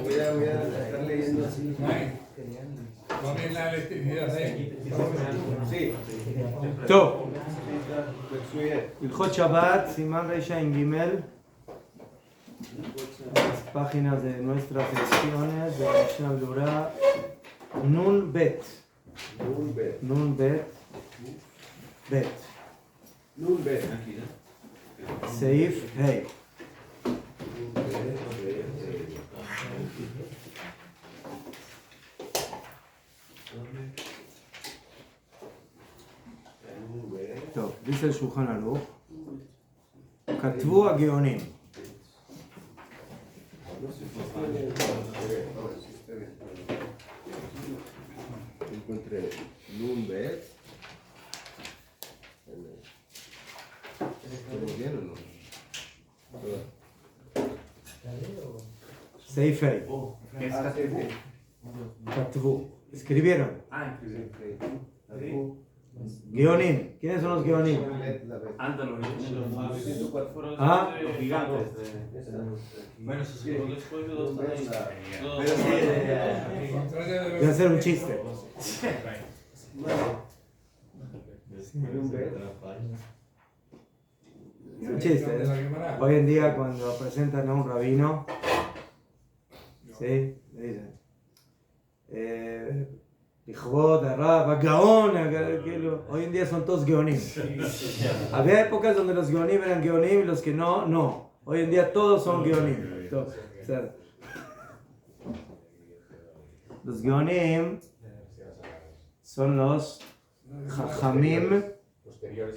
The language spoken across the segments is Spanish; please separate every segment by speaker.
Speaker 1: Voy a estar leyendo así.
Speaker 2: Ponen la electricidad ahí.
Speaker 1: Sí.
Speaker 3: טוב, הלכות שבת, סימן רשע עם ג', las páginas de nuestras secciones de Mishnah Berurah, Nun Bet. Nun Bet. Bet.
Speaker 1: Nun Bet.
Speaker 3: Seif Hey. טוב, dice el Shulchan Aruch, כתבו הגאונים.
Speaker 1: Encontré Nun Bet. ¿Estamos bien o no?
Speaker 3: Seif Hey. כתבו. escribieron. Geonim. ¿Quiénes son los Geonim?
Speaker 4: Antes los
Speaker 3: Ah,
Speaker 4: los gigantes. Bueno, se escribió después de dos
Speaker 3: voy a hacer un chiste. Es un chiste. Hoy en día cuando presentan a un rabino, ¿sí? Le dicen, Lichvod, Arab, Gaon, hoy en día son todos Geonim. Había épocas donde los Geonim eran Geonim y los que no, no. Hoy en día todos son Geonim. O sea, los Geonim son los Jajamim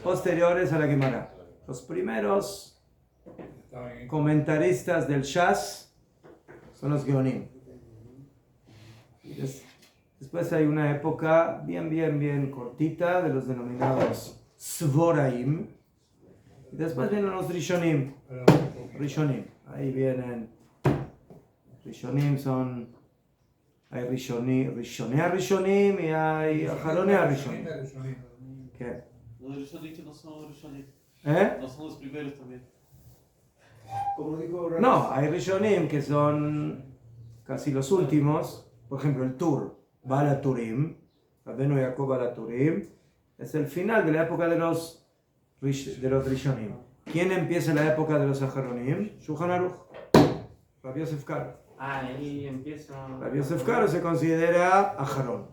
Speaker 3: posteriores a la Gemara. Los primeros comentaristas del Shas son los Geonim. Después hay una época bien cortita de los denominados Svoraim. Y después vienen los Rishonim. Rishonim. Ahí vienen. Rishonim son. Hay Rishonim y hay Ajaronea Rishonim. ¿Qué?
Speaker 4: Los Rishonim no son Rishonim. No son los primeros también.
Speaker 1: Como dijo
Speaker 3: No, hay Rishonim que son casi los últimos. Por ejemplo, el Tur, Bala Turim, Rabbeinu Yaakov Bala Turim, es el final de la época de los Rishonim. ¿Quién empieza la época de los Ajaronim? Shulchan Aruch, Rabbi Yosef Karo.
Speaker 4: Ahí empieza.
Speaker 3: Rabbi Yosef Karo se considera Ajarón.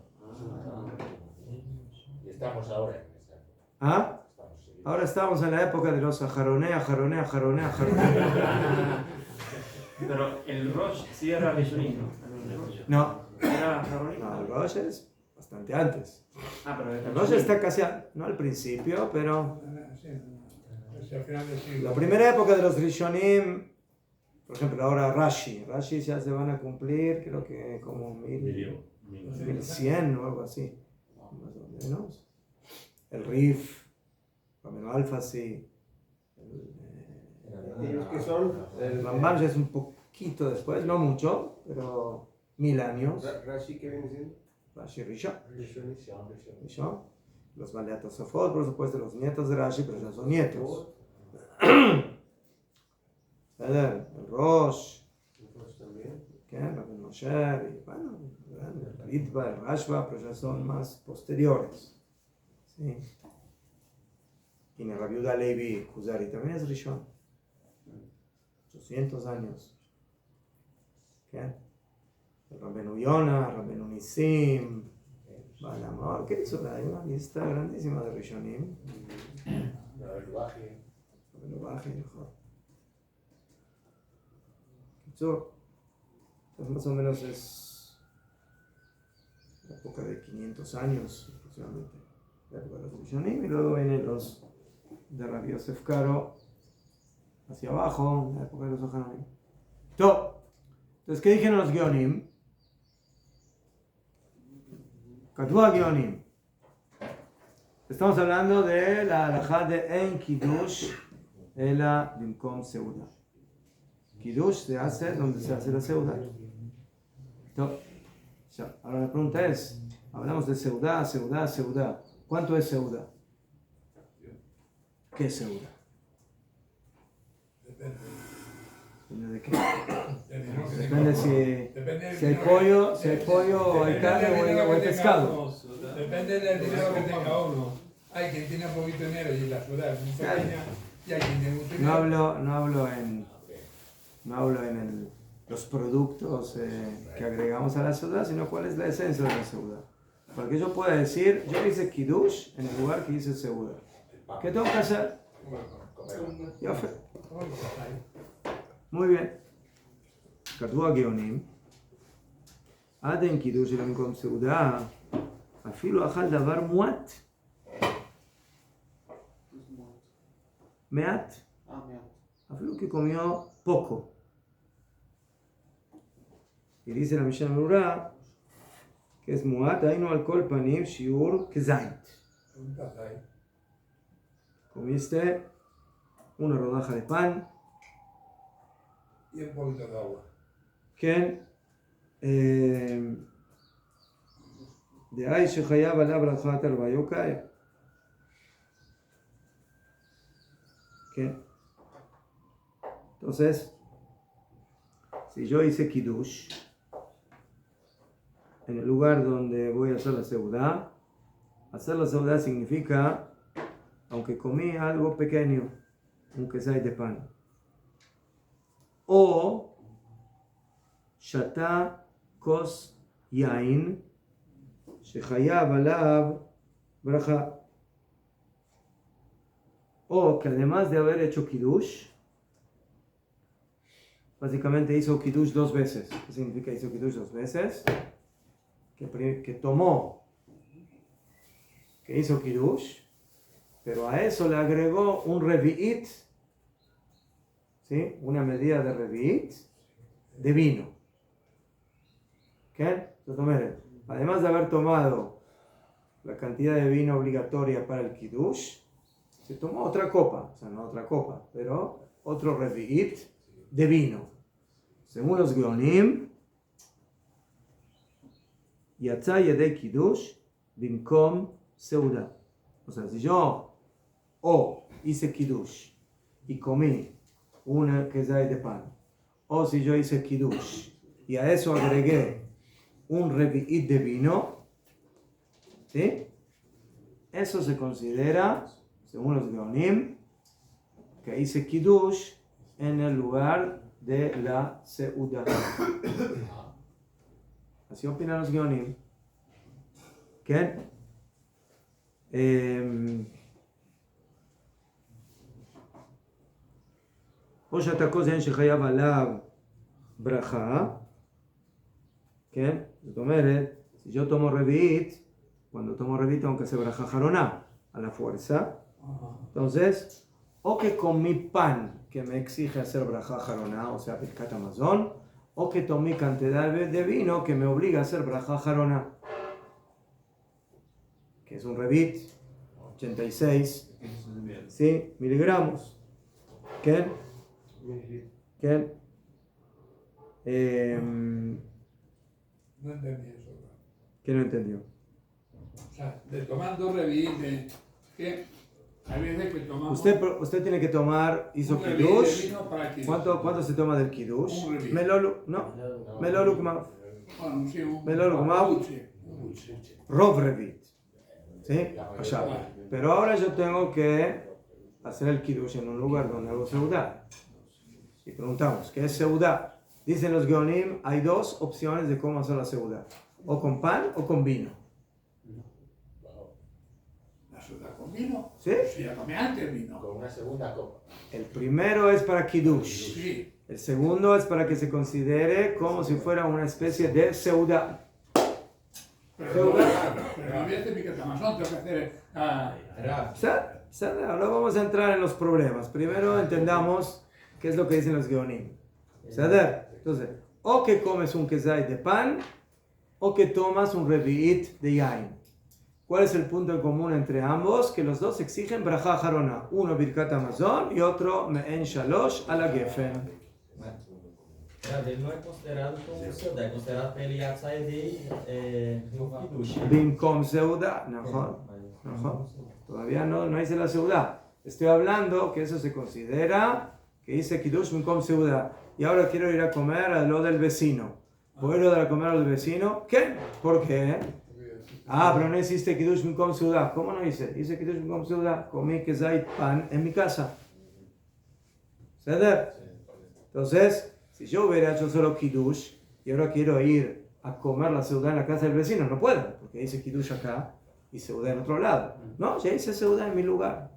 Speaker 5: Y estamos ahora en esa época.
Speaker 3: ¿Ah? Ahora estamos en la época de los Ajaroné.
Speaker 4: Pero el Rosh sí era Rishonim, ¿no?
Speaker 3: No,
Speaker 4: Era Ajaronim.
Speaker 3: no, el Rosh es bastante antes.
Speaker 4: Pero
Speaker 3: El Rosh está casi, no al principio, pero la primera época de los Rishonim, por ejemplo, ahora Rashi ya se van a cumplir, creo que como 1100 o algo así, más o menos. El Rif, Rabbeinu Alfasi,
Speaker 1: ellos que son
Speaker 3: el Rambam ya es un poquito después, no mucho, pero 1000 años.
Speaker 1: Rashi, ¿qué viene siendo?
Speaker 3: Rashi Rishon. Los Balei Tosafot, por supuesto, los nietos de Rashi, pero ya son nietos. El Rosh, el Moshe, y bueno, el Ritva, el Rashba, pero ya son más posteriores. ¿Sí? Y el Rabbi Yehuda Levi Kuzari también es Rishon. 800 años. ¿Qué? El Rabbeinu Yonah, Rabbeinu Nisim, Balamor, ¿qué hizo? Hay una lista grandísima de Rishonim. Rabbeinu Baji, mejor. Pues más o menos es la época de 500 años aproximadamente, la época de los Rishonim, y luego vienen los de Rabbi Yosef Karo hacia abajo, la época de los Ajaronim. Entonces, ¿qué dijeron los Geonim? Katva Geonim. Estamos hablando de la halajá de En Kiddush ela bimkom seuda. Kiddush se hace donde se hace la seuda. Ahora la pregunta es, hablamos de seuda. ¿Cuánto es seuda? ¿Qué es seuda? Depende de qué. Depende si hay pollo, o hay carne o hay pescado.
Speaker 2: Depende del dinero que tenga uno. Hay quien tiene un poquito de dinero y la ciudad es muy pequeña, y hay quien tiene mucho dinero.
Speaker 3: No hablo en los productos que agregamos a la ciudad, sino cuál es la esencia de la ciudad. Porque yo puedo decir, yo hice kiddush en el lugar que hice seuda. ¿Qué tengo que hacer? יופי. muy bien. כתבו הגאונים, עד אין קידוש של במקום סעודה, אפילו אכל דבר מועט. מעט. אפילו כי comió poco. Y dice la Mishnah Berurah que es muat, היינו על כל פנים שיעור כזית. Comiste una rodaja de pan
Speaker 2: Y un poquito de agua.
Speaker 3: כן, דהי שחייב עליו ברכת הרוויו קאיה. כן. Entonces, si yo hice kiddush en el lugar donde voy a hacer la seudá significa, aunque comí algo pequeño, un quesay de pan, o shata kos yain shechayav alav braja, o que además de haber hecho kiddush, básicamente hizo kiddush 2 veces. ¿Qué significa hizo kiddush 2 veces? Que tomó, que hizo kiddush, pero a eso le agregó un revi'it, ¿sí? Una medida de revi'it de vino. ¿Qué? Además de haber tomado la cantidad de vino obligatoria para el kiddush, se tomó otra copa, o sea, no otra copa, pero otro revi'it de vino. Según los Geonim, Yatza Yedei Kiddush Bimkom Seuda. O sea, si yo hice Kiddush y comí una quesadilla de pan, o si yo hice Kiddush y a eso agregué un revi'it de vino, ¿sí? Eso se considera, según los Geonim, que hice Kiddush en el lugar de la seuda. Así opinan los Geonim. ¿Qué? או שאתה כוזן שחייב עליו ברכה, כן? זאת אומרת, si yo tomo revit, cuando tomo revit tengo que hacer braja jaroná a la fuerza. Entonces, o que comí pan que me exige hacer braja jaroná, o sea, Birkat Hamazon, o que tomé cantidad de vino que me obliga a hacer braja jaroná, que es un revit, 86, ¿sí? miligramos. ¿Qué? ¿Qué?
Speaker 2: No entendí eso.
Speaker 3: ¿Qué no entendió?
Speaker 2: O sea, de tomando revite, que hay veces que tomamos...
Speaker 3: Usted tiene que tomar, hizo
Speaker 2: un revit de
Speaker 3: kiddush.
Speaker 2: vino para kiddush.
Speaker 3: ¿Cuánto se toma del kiddush?
Speaker 2: Un revit.
Speaker 3: Meloluk, no. Meloluk ma.
Speaker 2: Bueno, sí, un
Speaker 3: Meloluk ma.
Speaker 2: buche.
Speaker 3: Rov revit. ¿Sí? Allá. Pero ahora yo tengo que hacer el kiddush en un lugar donde hago seudá. Y preguntamos, ¿qué es seudá? Dicen los Geonim, hay 2 opciones de cómo hacer la seudá. O con pan o con vino.
Speaker 2: ¿La ciudad con vino?
Speaker 3: ¿Sí?
Speaker 2: Sí, ya tomé antes vino.
Speaker 5: Con una segunda copa.
Speaker 3: El primero es para kiddush.
Speaker 2: Sí.
Speaker 3: El segundo es para que se considere como si fuera una especie de seudá.
Speaker 2: Pero no había este Birkat Hamazon, tengo que hacer...
Speaker 3: Ahora vamos a entrar en los problemas. Primero entendamos qué es lo que dicen los Geonim. Entonces, o que comes un quesay de pan, o que tomas un revi'it de yain. ¿Cuál es el punto en común entre ambos? Que los dos exigen Braja Jarona. Uno Birkat Hamazon y otro Me'en Shalosh a la Gefen.
Speaker 5: Ele não é considerado como Seudah, é considerado para ele Yatzai no Kiddush.
Speaker 3: Bimkom Seudah. Najón. Todavía no hice la Seudah. Estoy hablando que eso se considera que hice Kiddush Bimkom Seudah. Y ahora quiero ir a comer a lo del vecino. ¿Puedo ir a comer a lo del vecino? ¿Qué? ¿Por qué? Pero no hiciste Kiddush Bimkom Seudah. ¿Cómo no hice? Hice Kiddush Bimkom Seudah. Comí kezait pan en mi casa. ¿Ceder? Entonces, si yo hubiera hecho solo Kiddush y ahora quiero ir a comer la Seudah en la casa del vecino, no puedo, porque hice Kiddush acá y Seudah en otro lado. No, ya hice Seudah en mi lugar.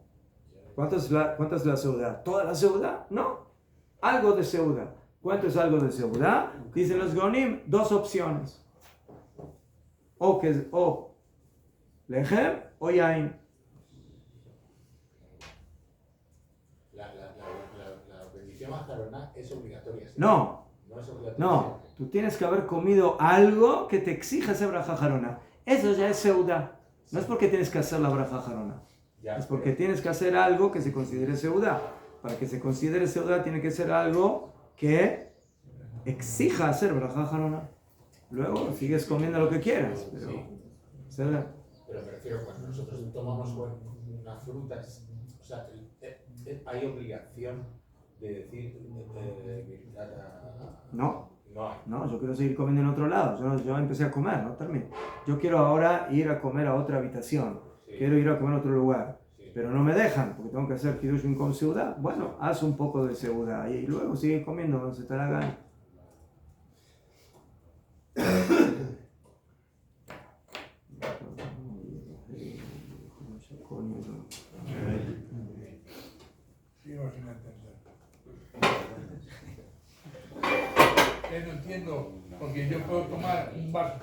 Speaker 3: ¿Cuánto es la Seudah? ¿Toda la Seudah? No. Algo de Seudah. ¿Cuánto es algo de Seudah? Dicen los Gonim, dos opciones. O Lehem o Yain.
Speaker 6: La bendición a Jarona es obligatoria. ¿Sí?
Speaker 3: No.
Speaker 6: No es obligatoria.
Speaker 3: No. Tú tienes que haber comido algo que te exija hacer braja jarona. Eso ya es Seudah. No es porque tienes que hacer la braja jarona. Es porque tienes que hacer algo que se considere Seudah. Para que se considere Seudah tiene que ser algo que exija hacer braja jarona. Luego sigues comiendo lo que quieras. Pero, Seudah.
Speaker 6: Pero me refiero cuando nosotros tomamos una fruta, o sea, hay obligación de decir
Speaker 3: No.
Speaker 6: No hay.
Speaker 3: No, yo quiero seguir comiendo en otro lado. Yo empecé a comer, no terminé. Yo quiero ahora ir a comer a otra habitación.
Speaker 6: Sí.
Speaker 3: Quiero ir a comer a otro lugar.
Speaker 6: Sí.
Speaker 3: Pero no me dejan, porque tengo que hacer Kiddush Bimkom Seudah. Bueno, haz un poco de Seudah y luego sigue comiendo donde se te la gana.
Speaker 2: Sigo sin entender. No entiendo, porque yo puedo tomar un vaso,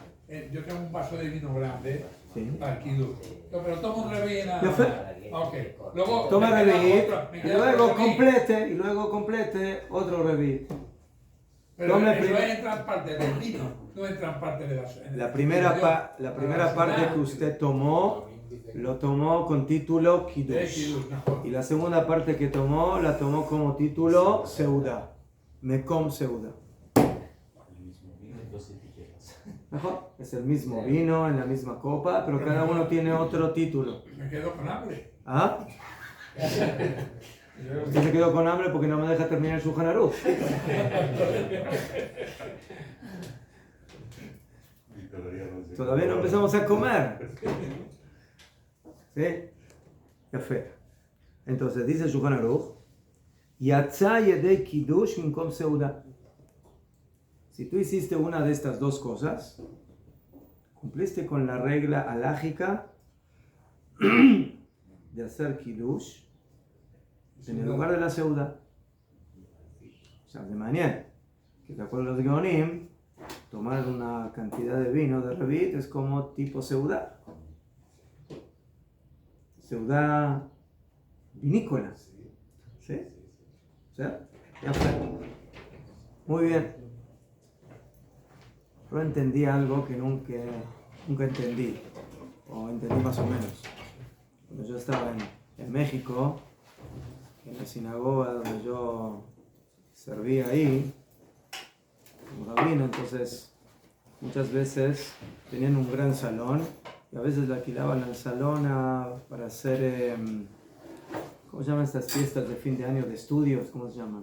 Speaker 2: yo tengo un vaso de vino grande,
Speaker 3: Sí.
Speaker 2: para el kiddush. No, pero tomo un reví nada
Speaker 3: Ya
Speaker 2: más.
Speaker 3: fue.
Speaker 2: Ok. Luego
Speaker 3: Toma
Speaker 2: me queda
Speaker 3: revit
Speaker 2: otra, me
Speaker 3: y
Speaker 2: queda
Speaker 3: luego
Speaker 2: otro reví.
Speaker 3: complete otro revit.
Speaker 2: Pero
Speaker 3: Tome
Speaker 2: eso
Speaker 3: prim-
Speaker 2: entra en parte del vino, no entra en parte de
Speaker 3: La primera parte que usted tomó, lo tomó con título Kiddush. Y la segunda parte que tomó, la tomó como título Seudah. Mekom Seudah. Mejor, es el mismo vino en la misma copa, pero cada uno tiene otro título.
Speaker 2: Me quedo con hambre.
Speaker 3: ¿Ah? Usted se quedó con hambre porque no me deja terminar su Hanarut. Todavía no empezamos a comer. ¿Sí? Ya fue. Entonces dice Shulchan Aruch, Yatzá yedei Kiddush minkom Seudah. Si tú hiciste una de estas dos cosas, cumpliste con la regla halágica de hacer Kiddush en el lugar de la Seudah. O sea, de mañana, que de acuerdo a los Geonim, tomar una cantidad de vino de Revit es como tipo Seudah. Seudah vinícola. ¿Sí? O sea, ya fue. Muy bien. Yo entendí algo que nunca entendí, o entendí más o menos. Cuando yo estaba en México, en la sinagoga donde yo servía ahí, como rabino, entonces muchas veces tenían un gran salón y a veces le alquilaban el salón para hacer, ¿cómo se llaman estas fiestas de fin de año de estudios? ¿Cómo se llaman?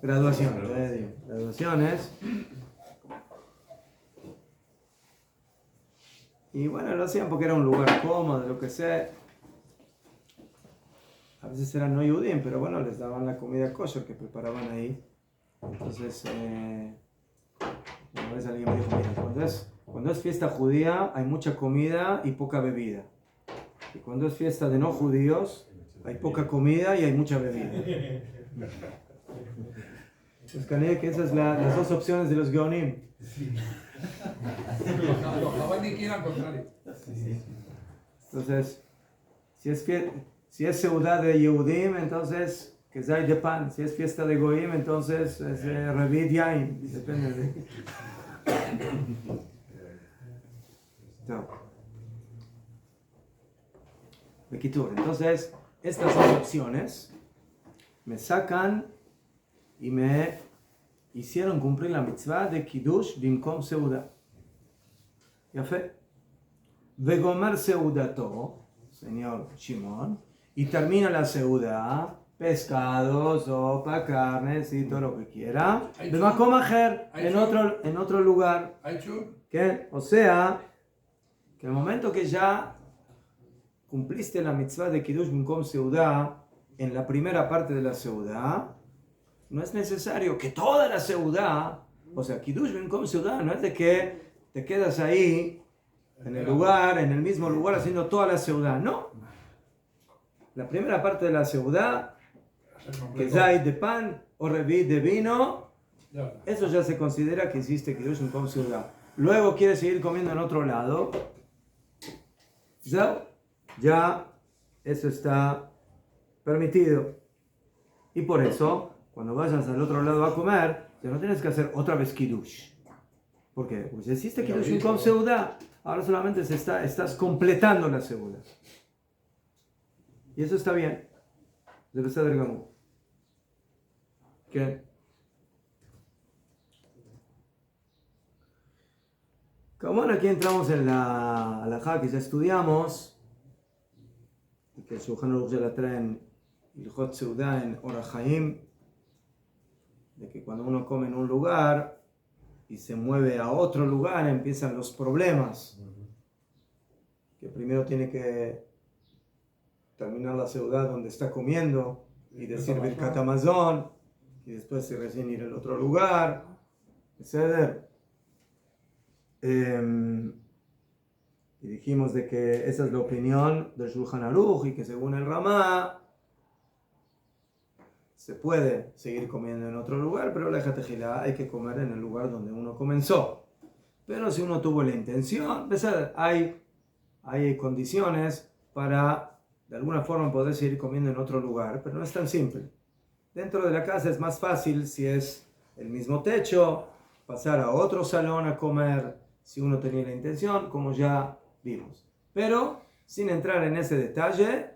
Speaker 3: Graduaciones. Y bueno, lo hacían porque era un lugar cómodo, lo que sea. A veces eran no judíos, pero bueno, les daban la comida kosher que preparaban ahí. Entonces, una vez alguien me dijo, mira, cuando es fiesta judía hay mucha comida y poca bebida. Y cuando es fiesta de no judíos hay poca comida y hay mucha bebida. Pues cané que esas son las dos opciones de los Geonim.
Speaker 2: Los jabalí quieren al contrario.
Speaker 3: Entonces, si es Seudah de Yehudim, entonces que hay de pan. Si es fiesta de Goyim, entonces es Revit Yain. Depende de... No. Bekitur. Entonces, estas dos opciones me sacan y me hicieron cumplir la mitzvah de Kiddush Bimkom Seuda. Ya fe. Vegomer Seudato, señor Shimon, y termina la Seuda, pescado, sopa, carnes y todo lo que quiera.
Speaker 2: Hay
Speaker 3: Bemakom Ajer,
Speaker 2: hay
Speaker 3: en otro lugar.
Speaker 2: ¿Hay chur?
Speaker 3: ¿Qué? O sea, que el momento que ya cumpliste la mitzvah de Kiddush Bimkom Seuda en la primera parte de la Seuda, no es necesario que toda la Seuda, o sea, Kiddush Bimkom Seuda, no es de que te quedas ahí en el lugar, en el mismo lugar haciendo toda la Seuda, no. La primera parte de la Seuda, que hay de pan o reví de vino, eso ya se considera que hiciste Kiddush Bimkom Seuda. Luego quieres seguir comiendo en otro lado, ya eso está permitido. Y por eso, cuando vayas al otro lado a comer, ya no tienes que hacer otra vez Kiddush. ¿Por qué? Porque si hiciste Kiddush Bimkom Seuda, ahora solamente estás completando la Seuda. Y eso está bien. Debe ser del Gamur. ¿Qué? Como aquí entramos en la halajá que ya estudiamos, y que el Shulchan Aruch ya la trae en Ilhot Seuda, en Orach Chaim, de que cuando uno come en un lugar y se mueve a otro lugar empiezan los problemas. Que primero tiene que terminar la Seuda donde está comiendo y decir Birkat Hamazon, y después se recién ir al otro lugar, etc. Y dijimos de que esa es la opinión del Shulchan Aruch y que según el Ramá se puede seguir comiendo en otro lugar, pero la Ejatejilá hay que comer en el lugar donde uno comenzó. Pero si uno tuvo la intención, hay condiciones para de alguna forma poder seguir comiendo en otro lugar, pero no es tan simple. Dentro de la casa es más fácil si es el mismo techo, pasar a otro salón a comer, si uno tenía la intención, como ya vimos. Pero, sin entrar en ese detalle,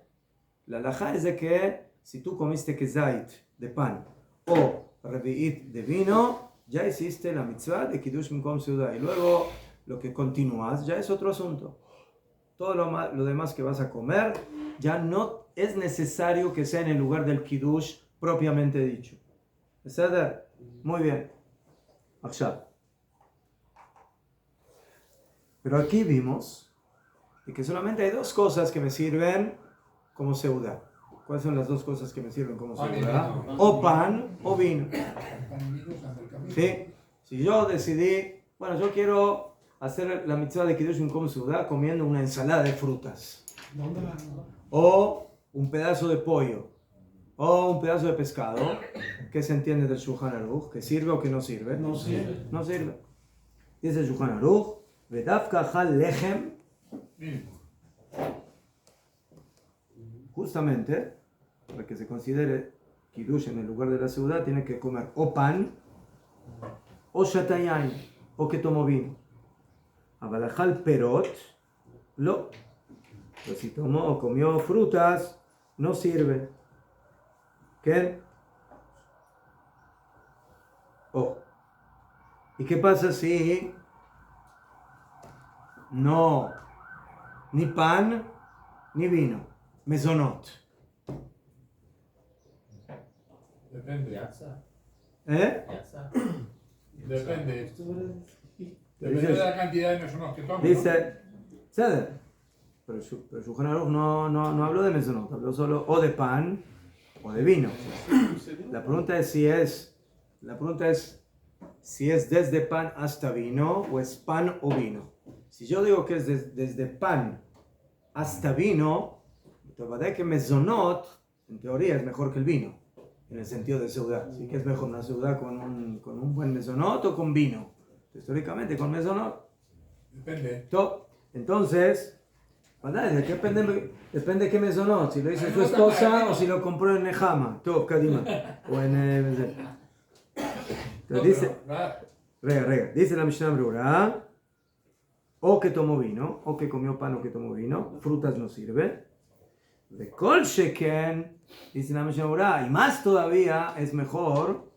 Speaker 3: la halajá es de que si tú comiste kezait de pan o revi'it de vino, ya hiciste la mitzvah de Kiddush Bimkom Seuda. Y luego lo que continúas ya es otro asunto. Todo lo demás que vas a comer ya no es necesario que sea en el lugar del Kiddush propiamente dicho. ¿Está? Muy bien. Akshat. Pero aquí vimos que solamente hay dos cosas que me sirven como Seuda. ¿Cuáles son las dos cosas que me sirven como Seuda? O pan o vino. ¿Sí? Si yo decidí, bueno, yo quiero hacer la mitzvah de Kiddush Bimkom Seuda comiendo una ensalada de frutas. O un pedazo de pollo. O un pedazo de pescado. ¿Qué se entiende del Shulchan Aruch? ¿Que sirve o que no sirve?
Speaker 6: No sirve.
Speaker 3: No sirve. Dice el Shulchan Aruch, Vedavka Chal Lechem. Justamente, para que se considere Kiddush en el lugar de la Seuda, tiene que comer o pan, o shatayain, o que tomó vino. Abalajal perot, lo. Pero si tomó o comió frutas, no sirve. ¿Qué? Oh. ¿Y qué pasa si no, ni pan, ni vino? Mezonot.
Speaker 2: Depende.
Speaker 5: Yatsa.
Speaker 3: Yatsa.
Speaker 2: Depende. Depende de la cantidad de mesonos que tomes.
Speaker 3: Dice, ¿sabes? Pero el Shulchan Aruch no habló de mezonot, habló solo o de pan o de vino. La pregunta es si es desde pan hasta vino o es pan o vino. Si yo digo que es desde pan hasta vino, entonces que mezonot en teoría es mejor que el vino, en el sentido de Seuda. ¿Sí? Que es mejor una Seuda con un buen mezonot o con vino. Históricamente con mezonot.
Speaker 2: Depende.
Speaker 3: Entonces, depende de qué mezonot, si lo hizo su esposa o si lo compró en Nehama, Kadima, o en entonces dice la Mishnah Brura, o que tomó vino, o que comió pan o que tomó vino, frutas no sirve. De Kol Sheken, dice la Mishnah Berurah, y más todavía es mejor,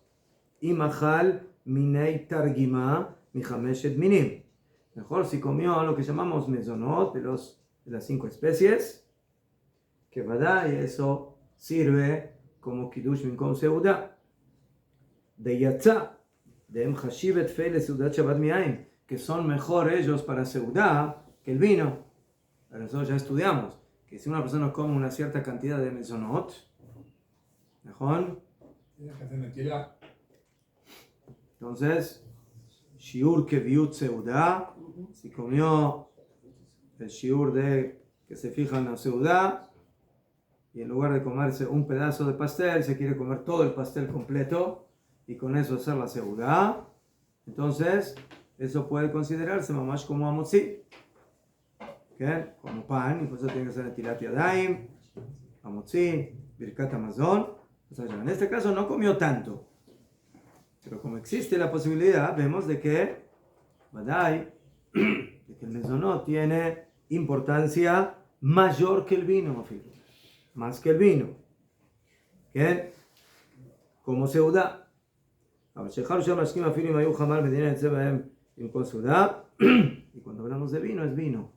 Speaker 3: Imachal Minei Targima Mihameshet Minim. Mejor si comió lo que llamamos mezonot de las 5 especies, que vadá, y eso sirve como Kiddush Minkom Seudah. De Yatzah, de Em Hashivet Fele Seudat Shabbat Miaim, que son mejor ellos para Seudah que el vino. Pero nosotros ya estudiamos que si una persona come una cierta cantidad de mezonot, ¿mejor? Entonces, Shiur Keviut Seudah, si comió el Shiur de que se fija en la Seudah, y en lugar de comerse un pedazo de pastel, se quiere comer todo el pastel completo, y con eso hacer la Seudah, entonces, eso puede considerarse mamash como amotzi, ¿okay? Como pan, y por eso tiene que ser netilat yadayim, amotzi, birkat hamazon. O sea, en este caso no comió tanto, pero como existe la posibilidad, vemos de que Badai, de que el mezonot tiene importancia mayor que el vino, más que el vino, ¿okay? Como Seudah. Y cuando hablamos de vino, es vino.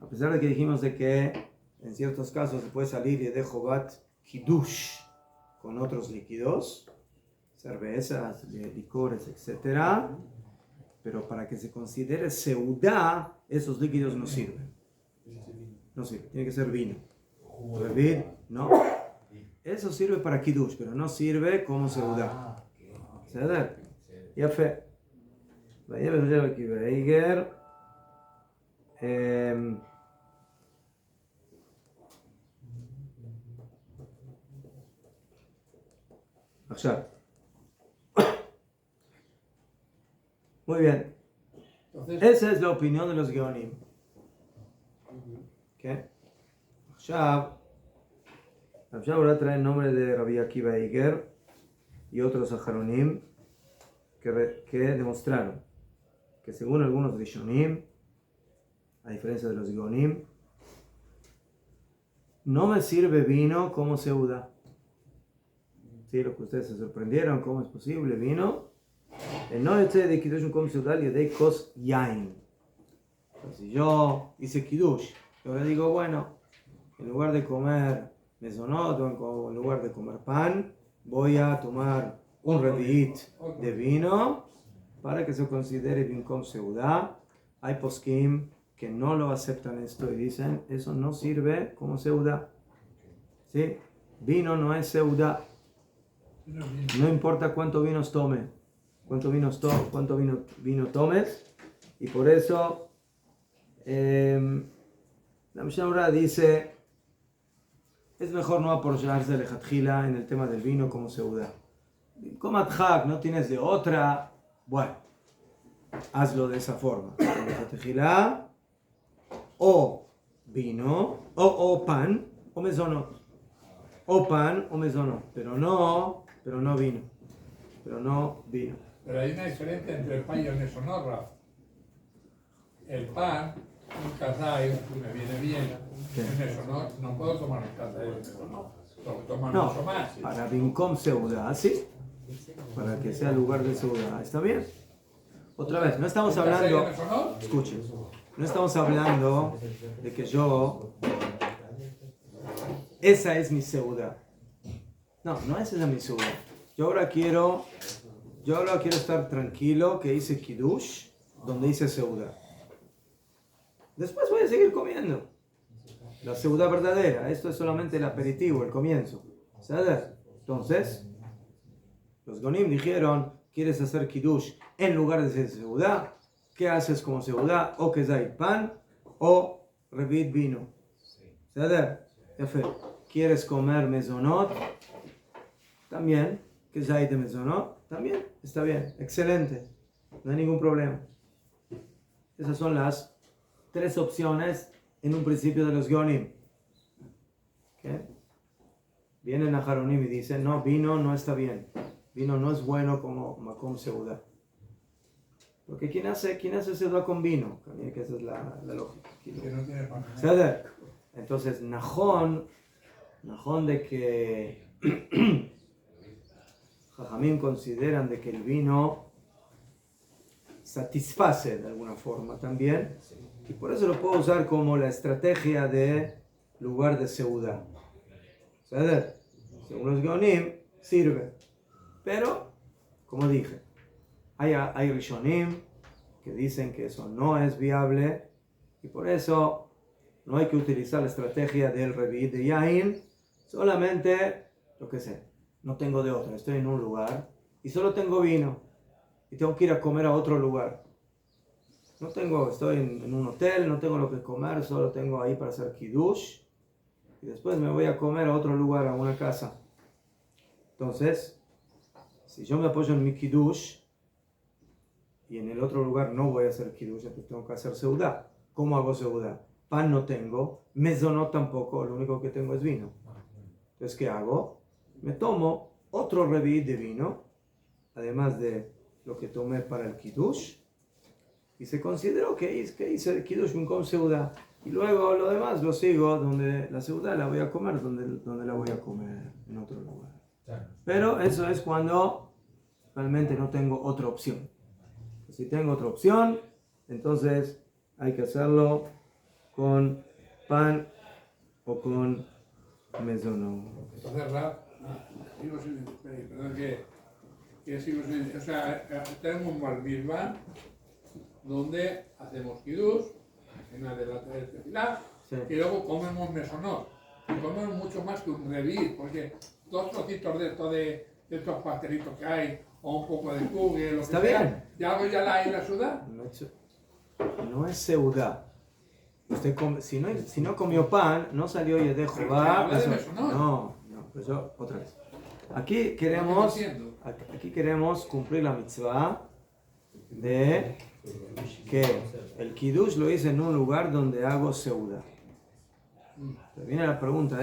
Speaker 3: A pesar de que dijimos de que en ciertos casos se puede salir y de Jobat Kiddush con otros líquidos, cervezas, licores, etc. Pero para que se considere Seudah, esos líquidos no sirven. No sirve, tiene que ser vino. Revit, no. Eso sirve para Kiddush, pero no sirve como Seudah. בסדר? יפה. ויהיה בזוג'ל וקיבייגר. עכשיו. Muy bien. Esa es la opinión de los Geonim. ¿Qué? עכשיו, ahora trae el nombre de Rabbi Akiva Eiger y otros Aharonim que demostraron que según algunos Rishonim, a diferencia de los Geonim, no me sirve vino como Seudah. Sí, lo que ustedes se sorprendieron, ¿cómo es posible? Vino. No yotze de Kiddush como Seudah y de Kos Yain. Si yo hice Kiddush, yo le digo, bueno, en lugar de comer mezonot o en lugar de comer pan, voy a tomar un revi'it de vino para que se considere Binkom Seudah. Hay poskim que no lo aceptan esto y dicen, eso no sirve como Seudah. ¿Sí? Vino no es Seudah. No importa cuánto vinos tome, cuánto vino tomes. Y por eso la Mishnah Berurah dice, es mejor no apoyarse lechatchila en el tema del vino como Seudah. Como adhak, no tienes de otra, bueno, hazlo de esa forma. Lechatchila, o vino, o pan, o mezonot. O pan o mezonot, pero no vino.
Speaker 2: Pero hay una diferencia entre el pan y el mezonot, Raf. El pan, un kazay, me viene bien. El mezonot, no puedo tomar un kazay de mezonot. Lo toman mucho más.
Speaker 3: Para Binkom Seudah, sí. Para que sea lugar de Seudah, ¿está bien? Otra vez, no estamos hablando, escuchen, no estamos hablando de que esa es mi Seudah. No esa es mi Seudah. Yo ahora quiero estar tranquilo que hice Kiddush donde hice Seudah. Después voy a seguir comiendo. La Seudah verdadera. Esto es solamente el aperitivo, el comienzo. ¿Sabes? Entonces, los Gonim dijeron, ¿quieres hacer Kiddush en lugar de hacer Seudah? ¿Qué haces como Seudah? O Kezait pan o Revit vino. ¿Sabes? ¿Quieres comer mezonot? También. Kezait de mezonot? También. Está bien. Excelente. No hay ningún problema. Esas son las 3 opciones en un principio de los Geonim. ¿Okay? Vienen a Aharonim y dicen, no, vino no está bien. Vino no es bueno como Makom Seudah. Porque ¿quién hace Seudah con vino? Que esa es la lógica.
Speaker 2: Que no tiene pan.
Speaker 3: Entonces, Najón de que Jajamín consideran de que el vino satisface de alguna forma también, y por eso lo puedo usar como la estrategia de lugar de seudá. ¿Sabes? Según los Geonim, sirve. Pero, como dije, hay Rishonim que dicen que eso no es viable, y por eso no hay que utilizar la estrategia del Revi de Yain, solamente, lo que sé, no tengo de otra, estoy en un lugar y solo tengo vino y tengo que ir a comer a otro lugar. Estoy en un hotel, no tengo lo que comer, solo tengo ahí para hacer kiddush y después me voy a comer a otro lugar, a una casa. Entonces, si yo me apoyo en mi kiddush y en el otro lugar no voy a hacer kiddush, entonces tengo que hacer seudá. ¿Cómo hago seudá? Pan no tengo, mezonot tampoco, lo único que tengo es vino. Entonces, ¿qué hago? Me tomo otro reví de vino, además de lo que tomé para el kiddush, y se consideró que hice el kiddush con seudá. Y luego lo demás lo sigo, donde la seudá la voy a comer, donde la voy a comer, en otro lugar. Pero eso es cuando realmente no tengo otra opción. Si tengo otra opción, entonces hay que hacerlo con pan o con mezonot.
Speaker 2: Entonces, Raf, sigo sin, perdón, que sigo sin, o sea, tenemos un bar mitzvah donde hacemos kiddush, en la de la tefilá,
Speaker 3: Sí.
Speaker 2: y luego comemos mesonot. Y comemos mucho más que un reví, porque 2 trocitos de estos pastelitos que hay, o un poco de kuge, lo que
Speaker 3: Está
Speaker 2: sea,
Speaker 3: bien.
Speaker 2: y algo ya la hay en la ciudad.
Speaker 3: No es seudá. Si no comió pan, no salió y de Jehová.
Speaker 2: Habla de mesonot.
Speaker 3: No, pues yo, otra vez. Aquí queremos cumplir la mitzvah de que el kiddush lo hice en un lugar donde hago seudá. Pero viene la pregunta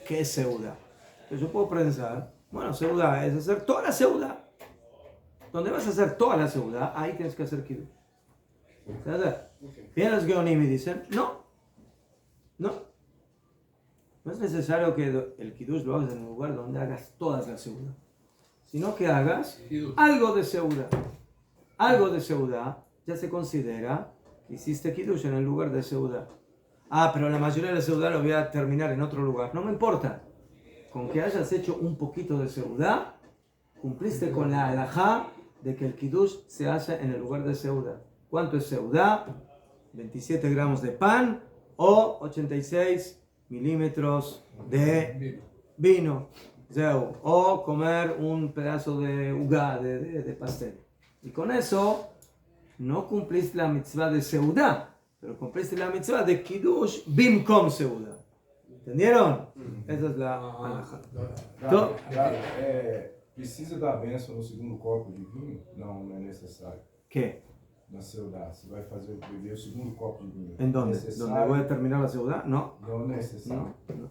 Speaker 3: ¿qué es seudá? Entonces yo puedo pensar, bueno, seudá es hacer toda la seudá. Donde vas a hacer toda la seudá, ahí tienes que hacer kiddush. Vienen los Geonim y dicen, no es necesario que el kiddush lo hagas en un lugar donde hagas todas las seudá, sino que hagas algo de seudá. Algo de seudá ya se considera que hiciste kiddush en el lugar de seudá. Pero la mayoría de la seudá lo voy a terminar en otro lugar. No me importa. Con que hayas hecho un poquito de seudá, cumpliste con la halajá de que el kiddush se hace en el lugar de seudá. ¿Cuánto es seudá? 27 gramos de pan o 86 milímetros de vino. O comer un pedazo de ugá, de pastel. Y con eso no cumpliste la mitzvah de seudá, pero cumpliste la mitzvah de kiddush bimkom seudá. ¿Entendieron? Esa es la halajá.
Speaker 7: Claro, precisa da bênção no segundo copo de vinho? Não é necessário.
Speaker 3: ¿Qué?
Speaker 7: Na seudá, você vai beber o segundo copo de vinho.
Speaker 3: ¿En dónde?
Speaker 7: Necessário?
Speaker 3: ¿Dónde voy a terminar la seudá? No.
Speaker 7: Não é necessário.
Speaker 3: No.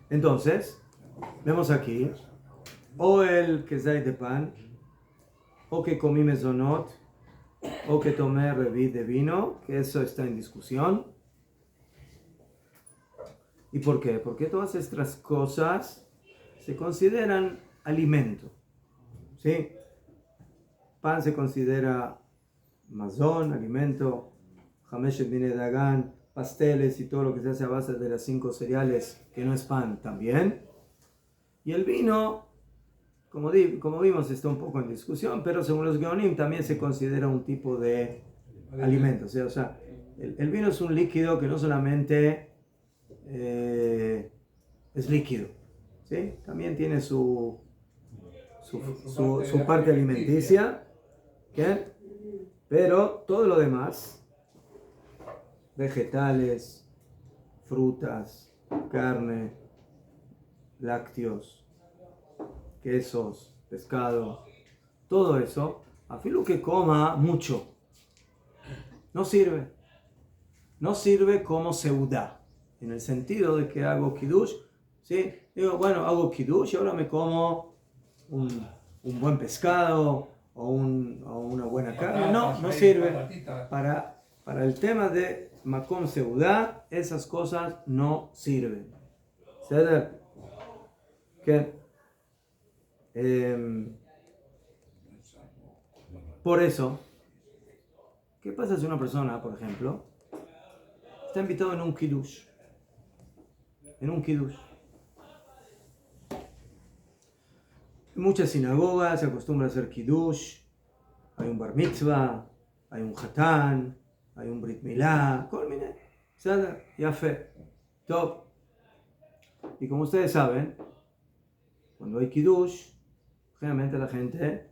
Speaker 3: Entonces, vemos aquí, o el kezai de pan, o que comí mezonot, o que tomé reví de vino, que eso está en discusión. ¿Y por qué? Porque todas estas cosas se consideran alimento. ¿Sí? Pan se considera mazón, alimento, hameshet bine dagan, pasteles y todo lo que se hace a base de las 5 cereales, que no es pan, también. Y el vino, como vimos, está un poco en discusión, pero según los Geonim también se considera un tipo de alimento. O sea, el vino es un líquido que no solamente es líquido, ¿sí? También tiene su parte alimenticia, ¿qué? Pero todo lo demás, vegetales, frutas, carne, lácteos, quesos, pescado, todo eso, a filo que coma mucho, no sirve. No sirve como seudá, en el sentido de que hago kiddush, ¿sí? Digo, bueno, hago kiddush y ahora me como un buen pescado, o una buena
Speaker 2: Y
Speaker 3: carne,
Speaker 2: patatas
Speaker 3: no
Speaker 2: ahí,
Speaker 3: sirve.
Speaker 2: patatitas.
Speaker 3: Para el tema de Makom Seudá, esas cosas no sirven. ¿Ceder? ¿Qué? Por eso, ¿qué pasa si una persona, por ejemplo, está invitado en un kiddush? En un kiddush. En muchas sinagogas se acostumbra a hacer kiddush. Hay un bar mitzvah, hay un hatán, hay un brit milá, colmine, ¿sabes? Ya fe, top. Y como ustedes saben, cuando hay kiddush, generalmente la gente,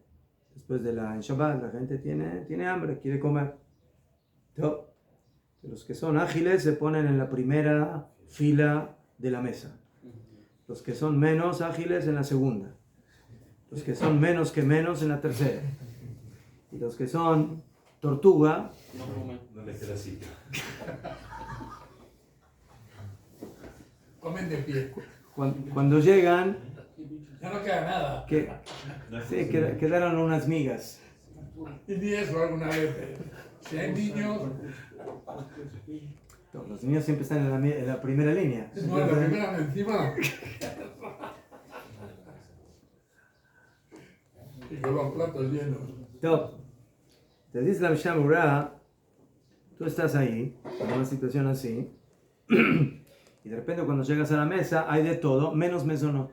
Speaker 3: después de en Shabbat, la gente tiene hambre, quiere comer. Top. Los que son ágiles se ponen en la primera fila de la mesa. Los que son menos ágiles en la segunda. Los que son menos que menos en la tercera. Y los que son tortuga,
Speaker 8: No le queda sitio.
Speaker 2: Comen de pie.
Speaker 3: cuando llegan,
Speaker 2: Ya no queda nada.
Speaker 3: sí, quedaron unas migas.
Speaker 2: Y ni eso alguna vez. Si hay niños,
Speaker 3: Los niños siempre están en la primera línea.
Speaker 2: no, la primera encima. Y con los platos llenos.
Speaker 3: Top. Te dice la Mishnah Berurah, tú estás ahí, en una situación así, y de repente cuando llegas a la mesa hay de todo, menos mesonot.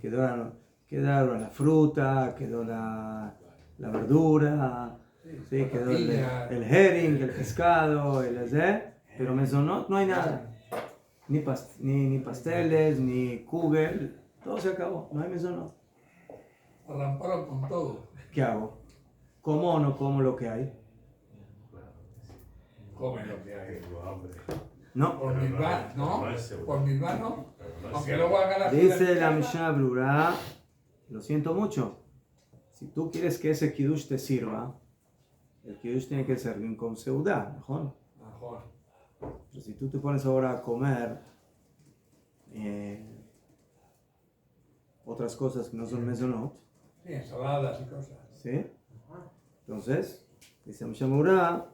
Speaker 3: Quedaron la fruta, quedó la verdura, sí, quedó el herring, el pescado, pero mesonot no hay nada. Ni pasteles, ni kugel, todo se acabó, no hay mesonot.
Speaker 2: Arramparon con todo.
Speaker 3: ¿Qué hago? ¿Como o no como lo que hay?
Speaker 2: Comen lo que hay.
Speaker 3: No.
Speaker 2: Por mis manos, ¿no? Por mis manos. Aunque luego haga la
Speaker 3: Dice la Mishnah Berurah, lo siento mucho, si tú quieres que ese kiddush te sirva, el kiddush tiene que ser bien con seudá, mejor.
Speaker 2: Mejor.
Speaker 3: Pero si tú te pones ahora a comer otras cosas que no son mesonot,
Speaker 2: Sí, ensaladas y cosas.
Speaker 3: ¿sí? Entonces, dice la Mishnah Berurah,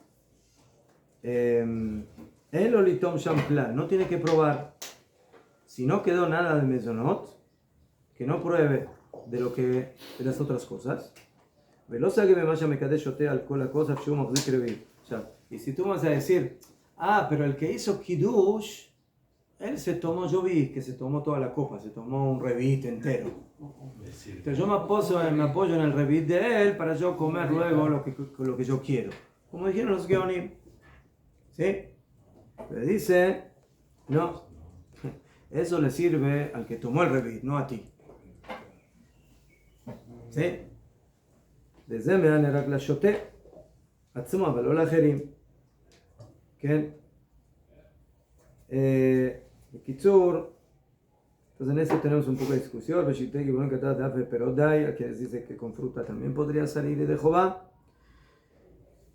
Speaker 3: el olitom shamplan, no tiene que probar. Si no quedó nada de mesonot, que no pruebe de las otras cosas. Velosa que me vaya me kadeshote al la cosa y si tú vas a decir, pero el que hizo kiddush, él se tomó, yo vi que se tomó toda la copa, se tomó un revit entero. Entonces yo me apoyo en el revit de él para yo comer luego lo que yo quiero. Como dijeron los Geonim. ¿Sí? Pero dice, no, eso le sirve al que tomó el revit, no a ti. ¿Sí? Desde me dan el shote, atzuma valola jerim. ¿Qué? Kitsur, entonces en eso tenemos un poco de discusión. Beshiteki, bueno, que trata de pero dai, a quienes dicen que con fruta también podría salir de Jehová.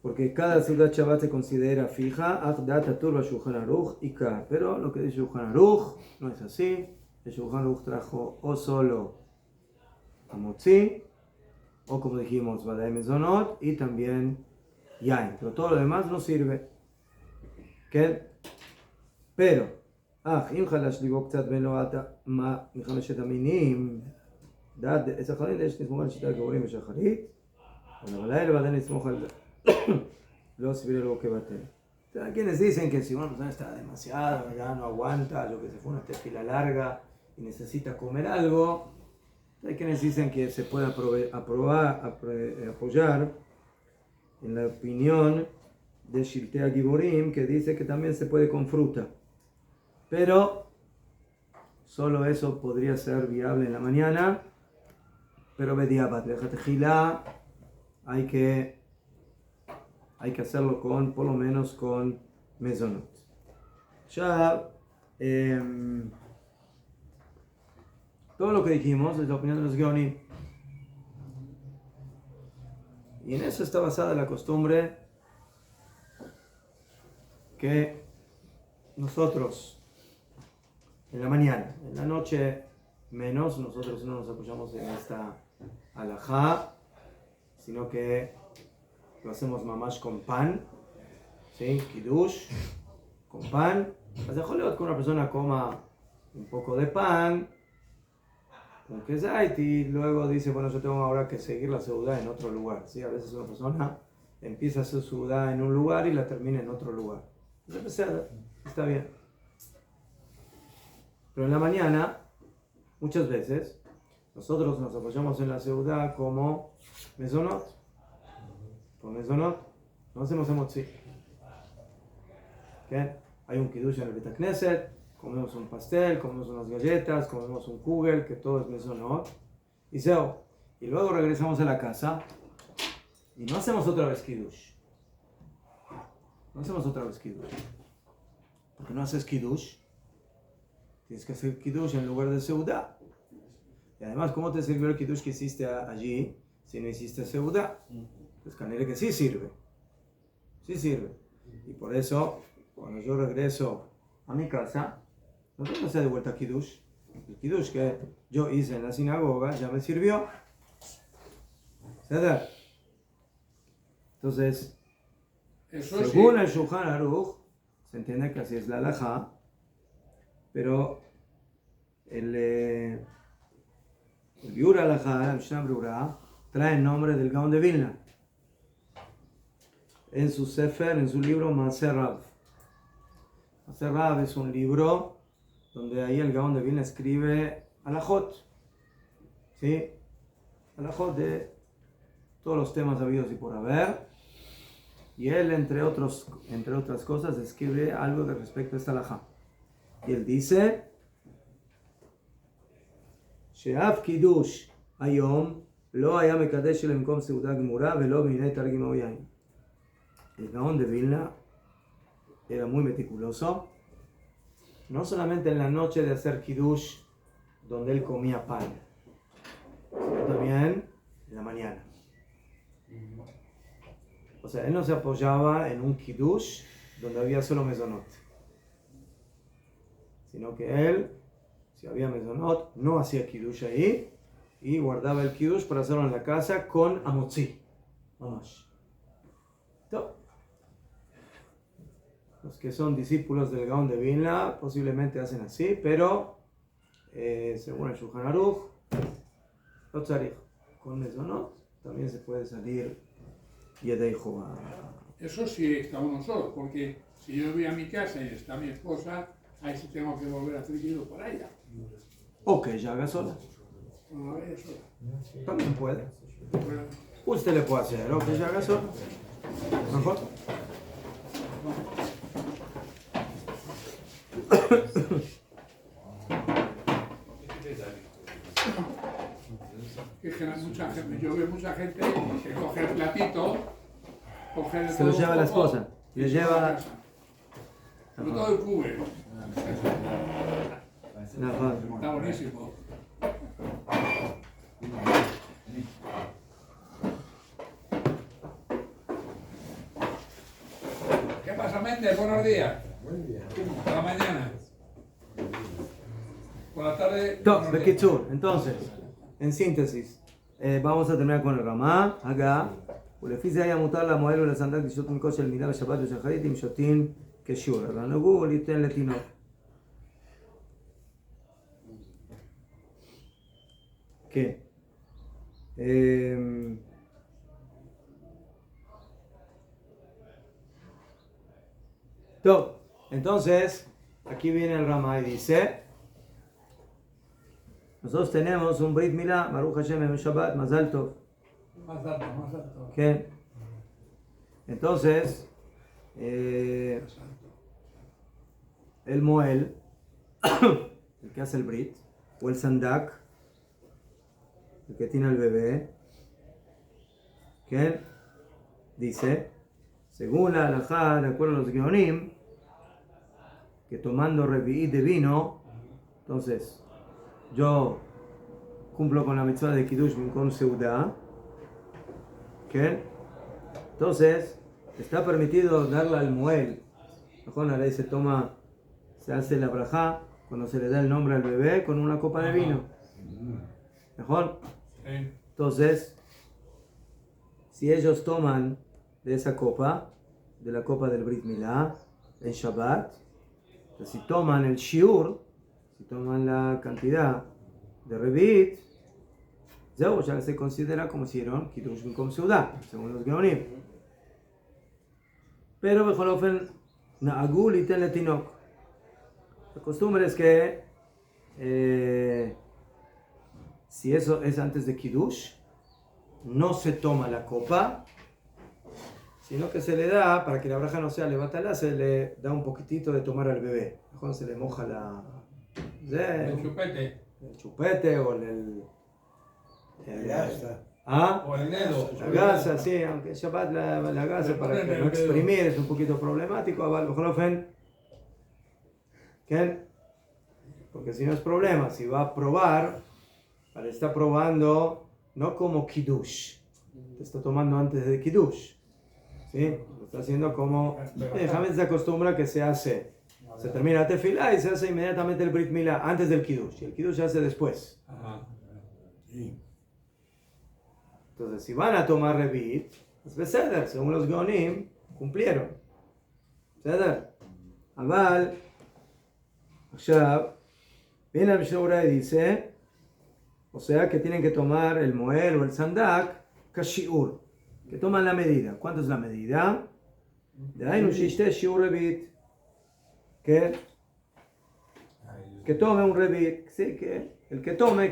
Speaker 3: Porque cada ciudad Shabbat se considera fija, pero lo que dice Shulchan Aruch no es así. El Shulchan Aruch trajo o solo Hamotzi, o como dijimos, Vadai Mezonot, y también Yain. Pero todo lo demás no sirve. ¿Qué? Pero, אם חלש ליבו קצת בין לו מה מחמשת המינים, דעת עץ החלית יש לסמוך על שיטת גאורים ושחרית, אבל בלילה ועדיין לסמוך על לא סביר לו כבטל. Hay quienes dicen que si una persona está demasiado, ya no aguanta, yo que se fue una tefila larga y necesita comer algo, hay quienes dicen que se puede apoyar en la opinión de Shiltea Giborim, que dice que también se puede con fruta. Pero solo eso podría ser viable en la mañana, pero bediabat, tejilá, hay que hacerlo por lo menos con mezonot. Ya, todo lo que dijimos es la opinión de los Geonim. Y en eso está basada la costumbre que nosotros, en la mañana, en la noche menos, nosotros no nos apoyamos en esta alajá, sino que lo hacemos mamash con pan, ¿sí? Kiddush, con pan. Pues dejó que una persona coma un poco de pan, con kezait, y luego dice, bueno, yo tengo ahora que seguir la seudá en otro lugar, ¿sí? A veces una persona empieza a hacer seudá en un lugar y la termina en otro lugar. Entonces, está bien. Pero en la mañana, muchas veces, nosotros nos apoyamos en la seudá como mezonot. Con mezonot no hacemos emotzi. ¿Okay? Hay un kiddush en el Bet Knesset, comemos un pastel, comemos unas galletas, comemos un kugel, que todo es mezonot. Y seo. Y luego regresamos a la casa y no hacemos otra vez kiddush. No hacemos otra vez kiddush. Porque no haces kiddush. Tienes que hacer kiddush en lugar de seudá. Y además, ¿cómo te sirvió el kiddush que hiciste allí si no hiciste seudá? Pues canele que sí sirve. Sí sirve. Y por eso, cuando yo regreso a mi casa, no tengo que hacer de vuelta kiddush. El kiddush que yo hice en la sinagoga ya me sirvió. ¿Verdad? Entonces,
Speaker 2: Eso
Speaker 3: según
Speaker 2: sí.
Speaker 3: el Shulchan Aruch, se entiende que así es la halajá, pero el Biur Halajá, el Mishnah Berurah, trae el nombre del Gaón de Vilna en su sefer, en su libro Maaser Rav. Maaser Rav es un libro donde ahí el Gaón de Vilna escribe halajot, ¿sí? Halajot de todos los temas habidos y por haber. Y él, entre otras cosas, escribe algo de respecto a esta halajá. Y él dice, She'af kiddush hayom lo haya mekadesh lemkom seudah gemura velo minei targim o yain. El Gaón de Vilna era muy meticuloso, no solamente en la noche de hacer kiddush, donde él comía pan, sino también en la mañana. O sea, él no se apoyaba en un kiddush donde había solo mezonot, sino que él, si había mezonot, no hacía kiddush ahí y guardaba el kiddush para hacerlo en la casa con amotzi. Vamos. Los que son discípulos del Gaón de Vilna posiblemente hacen así, pero según el Shulchan Aruch, no tzarich. Con mezonot también se puede salir Yedei Jová.
Speaker 2: Eso sí está uno solo, porque si yo voy a mi casa y está mi esposa, ahí sí tengo que volver a hacer kiddush para ella.
Speaker 3: O que ella haga sola.
Speaker 2: No, ella sola.
Speaker 3: También puede.
Speaker 2: Bueno,
Speaker 3: Usted le puede hacer, o que ella haga sola. Mejor.
Speaker 2: que mucha gente, yo veo mucha gente que coge el platito, coge el
Speaker 3: Se lo lleva la
Speaker 2: poco
Speaker 3: esposa.
Speaker 2: y
Speaker 3: Le
Speaker 2: se va a
Speaker 3: lleva.
Speaker 2: casa. Pero todo el cubre. Está buenísimo. ¿Qué pasa, Méndez? Buenos días. Por la mañana. Por la tarde. buenos días.
Speaker 3: Bekitzur, entonces, en síntesis, vamos a terminar con el Ramá, acá. ולפי זה היה מותר למוהל ולסנדק לשתות מכוס של מידה בשבת ושחרית אם שותים כשיעור. אז הנהגו ליתן לתינוק. כן. טוב, entonces, aquí viene el Ramá y dice, nosotros tenemos un Brit Milá, Baruch Hashem en Shabbat, Mazal Tov.
Speaker 2: Más alto, más alto.
Speaker 3: ¿Qué? Entonces, el Moel, el que hace el Brit, o el Sandak, el que tiene el bebé, que dice, según la halajá, de acuerdo a los Geonim, que tomando revi'í de vino, entonces yo cumplo con la mitzvah de Kiddush con Seudá, que entonces está permitido darle al Moel. Mejor la ley se toma, se hace la brajá cuando se le da el nombre al bebé con una copa de vino. Mejor.
Speaker 2: Sí.
Speaker 3: Entonces, si ellos toman de esa copa, de la copa del Brit Milá, en Shabbat, entonces si toman el shiur, si toman la cantidad de revit, ya se considera como si hicieron Kiddush Binkom Seudá, según los Geonim. Pero, bechol ofen, na'agu liten letinok. La costumbre es que si eso es antes de Kiddush, no se toma la copa, sino que se le da, para que la braja no sea levatala, se le da un poquitito de tomar al bebé. Cuando se le moja
Speaker 2: El chupete.
Speaker 3: el chupete o
Speaker 2: O el dedo.
Speaker 3: la gasa, sí, aunque Shabbat la gasa para que no exprimir es un poquito problemático, porque si no es problema, si va a probar, está probando no como Kiddush, te está tomando antes de Kiddush, ¿sí? Lo está haciendo como, déjame se acostumbra que se hace, se termina la tefilá y se hace inmediatamente el Brit Milá antes del Kiddush, y el Kiddush se hace después. Entonces, si van a tomar revit, es beseder, según los Geonim, cumplieron. Beseder. Aval, viene el Mishnah y dice, o sea que tienen que tomar el moel o el sandak, kashiur, que toman la medida. ¿Cuánto es la medida? De ahí no existe shiur revit, que tome un revit, sí, que el que tome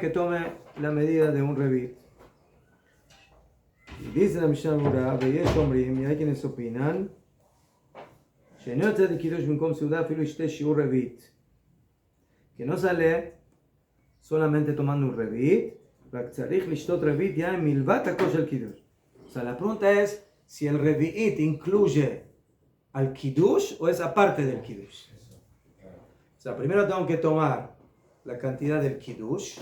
Speaker 3: la medida de un revit. Y dice la Mishnah Berurah, ויש אומרים, y hay quienes opinan, שאינו יוצא לקידוש במקום סעודה אפילו ישתה שיעור רביעית. Que no sale solamente tomando un revit, רק צריך לשתות רביעית ya מלבד הכוס של קידוש. O sea, la pregunta es si el revit incluye al kiddush o es aparte del kiddush. O sea, primero tengo que tomar la cantidad del kiddush,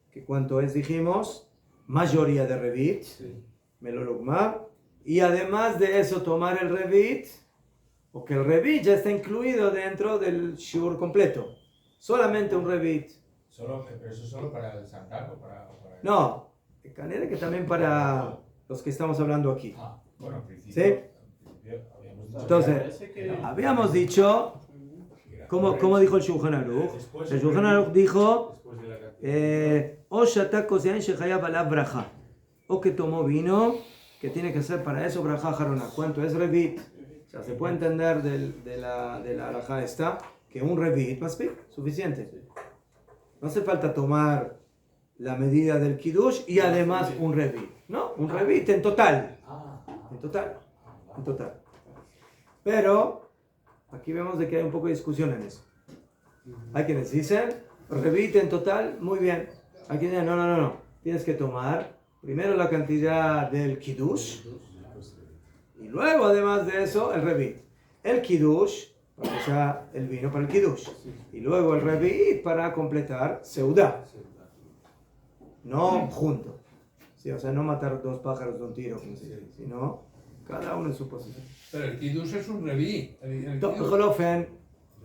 Speaker 3: que cuánto es, dijimos, mayoría de revit, melologma, y además de eso tomar el revit, porque el revit ya está incluido dentro del shiur completo. Solamente un revit.
Speaker 6: Pero eso solo para el sandak o para...
Speaker 3: No, de manera que también para los que estamos hablando aquí.
Speaker 6: Bueno, en principio...
Speaker 3: ¿Sí? Entonces, habíamos dicho, ¿cómo dijo el Shulchan Aruch? El Shulchan Aruch dijo, o shatak kosein shechayab alav braja, o que tomó vino, que tiene que ser para eso braja jarona. ¿Cuánto es revit? O sea, se puede entender de la alajá esta, que un revit, más bien, suficiente. No hace falta tomar la medida del kiddush y además un revit. No, un revit en total. En total. Pero aquí vemos de que hay un poco de discusión en eso. Hay quienes dicen, revit en total, muy bien. Hay quienes dicen, no. Tienes que tomar primero la cantidad del kiddush y luego, además de eso, el revit. El kiddush, para que sea el vino para el kiddush. Y luego el revit para completar seudá. No junto. Sí, o sea, no matar dos pájaros de un tiro, sino cada uno en su posición.
Speaker 2: Pero el kiddush es un revit.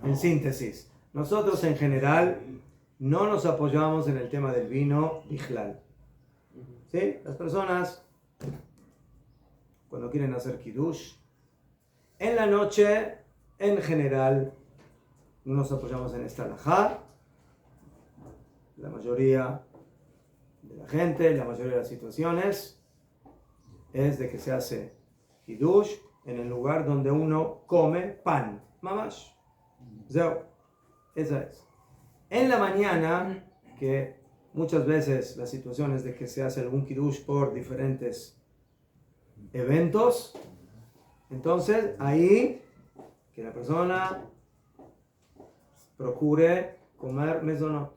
Speaker 3: En síntesis, nosotros en general no nos apoyamos en el tema del vino bijlal. ¿Sí? Las personas, cuando quieren hacer kiddush, en la noche, en general, no nos apoyamos en esta halajá. La mayoría de la gente, la mayoría de las situaciones, es de que se hace kiddush en el lugar donde uno come pan. Mamash. Zeo. Esa es. En la mañana, que muchas veces la situación es de que se hace algún kiddush por diferentes eventos, entonces ahí que la persona procure comer mezonot.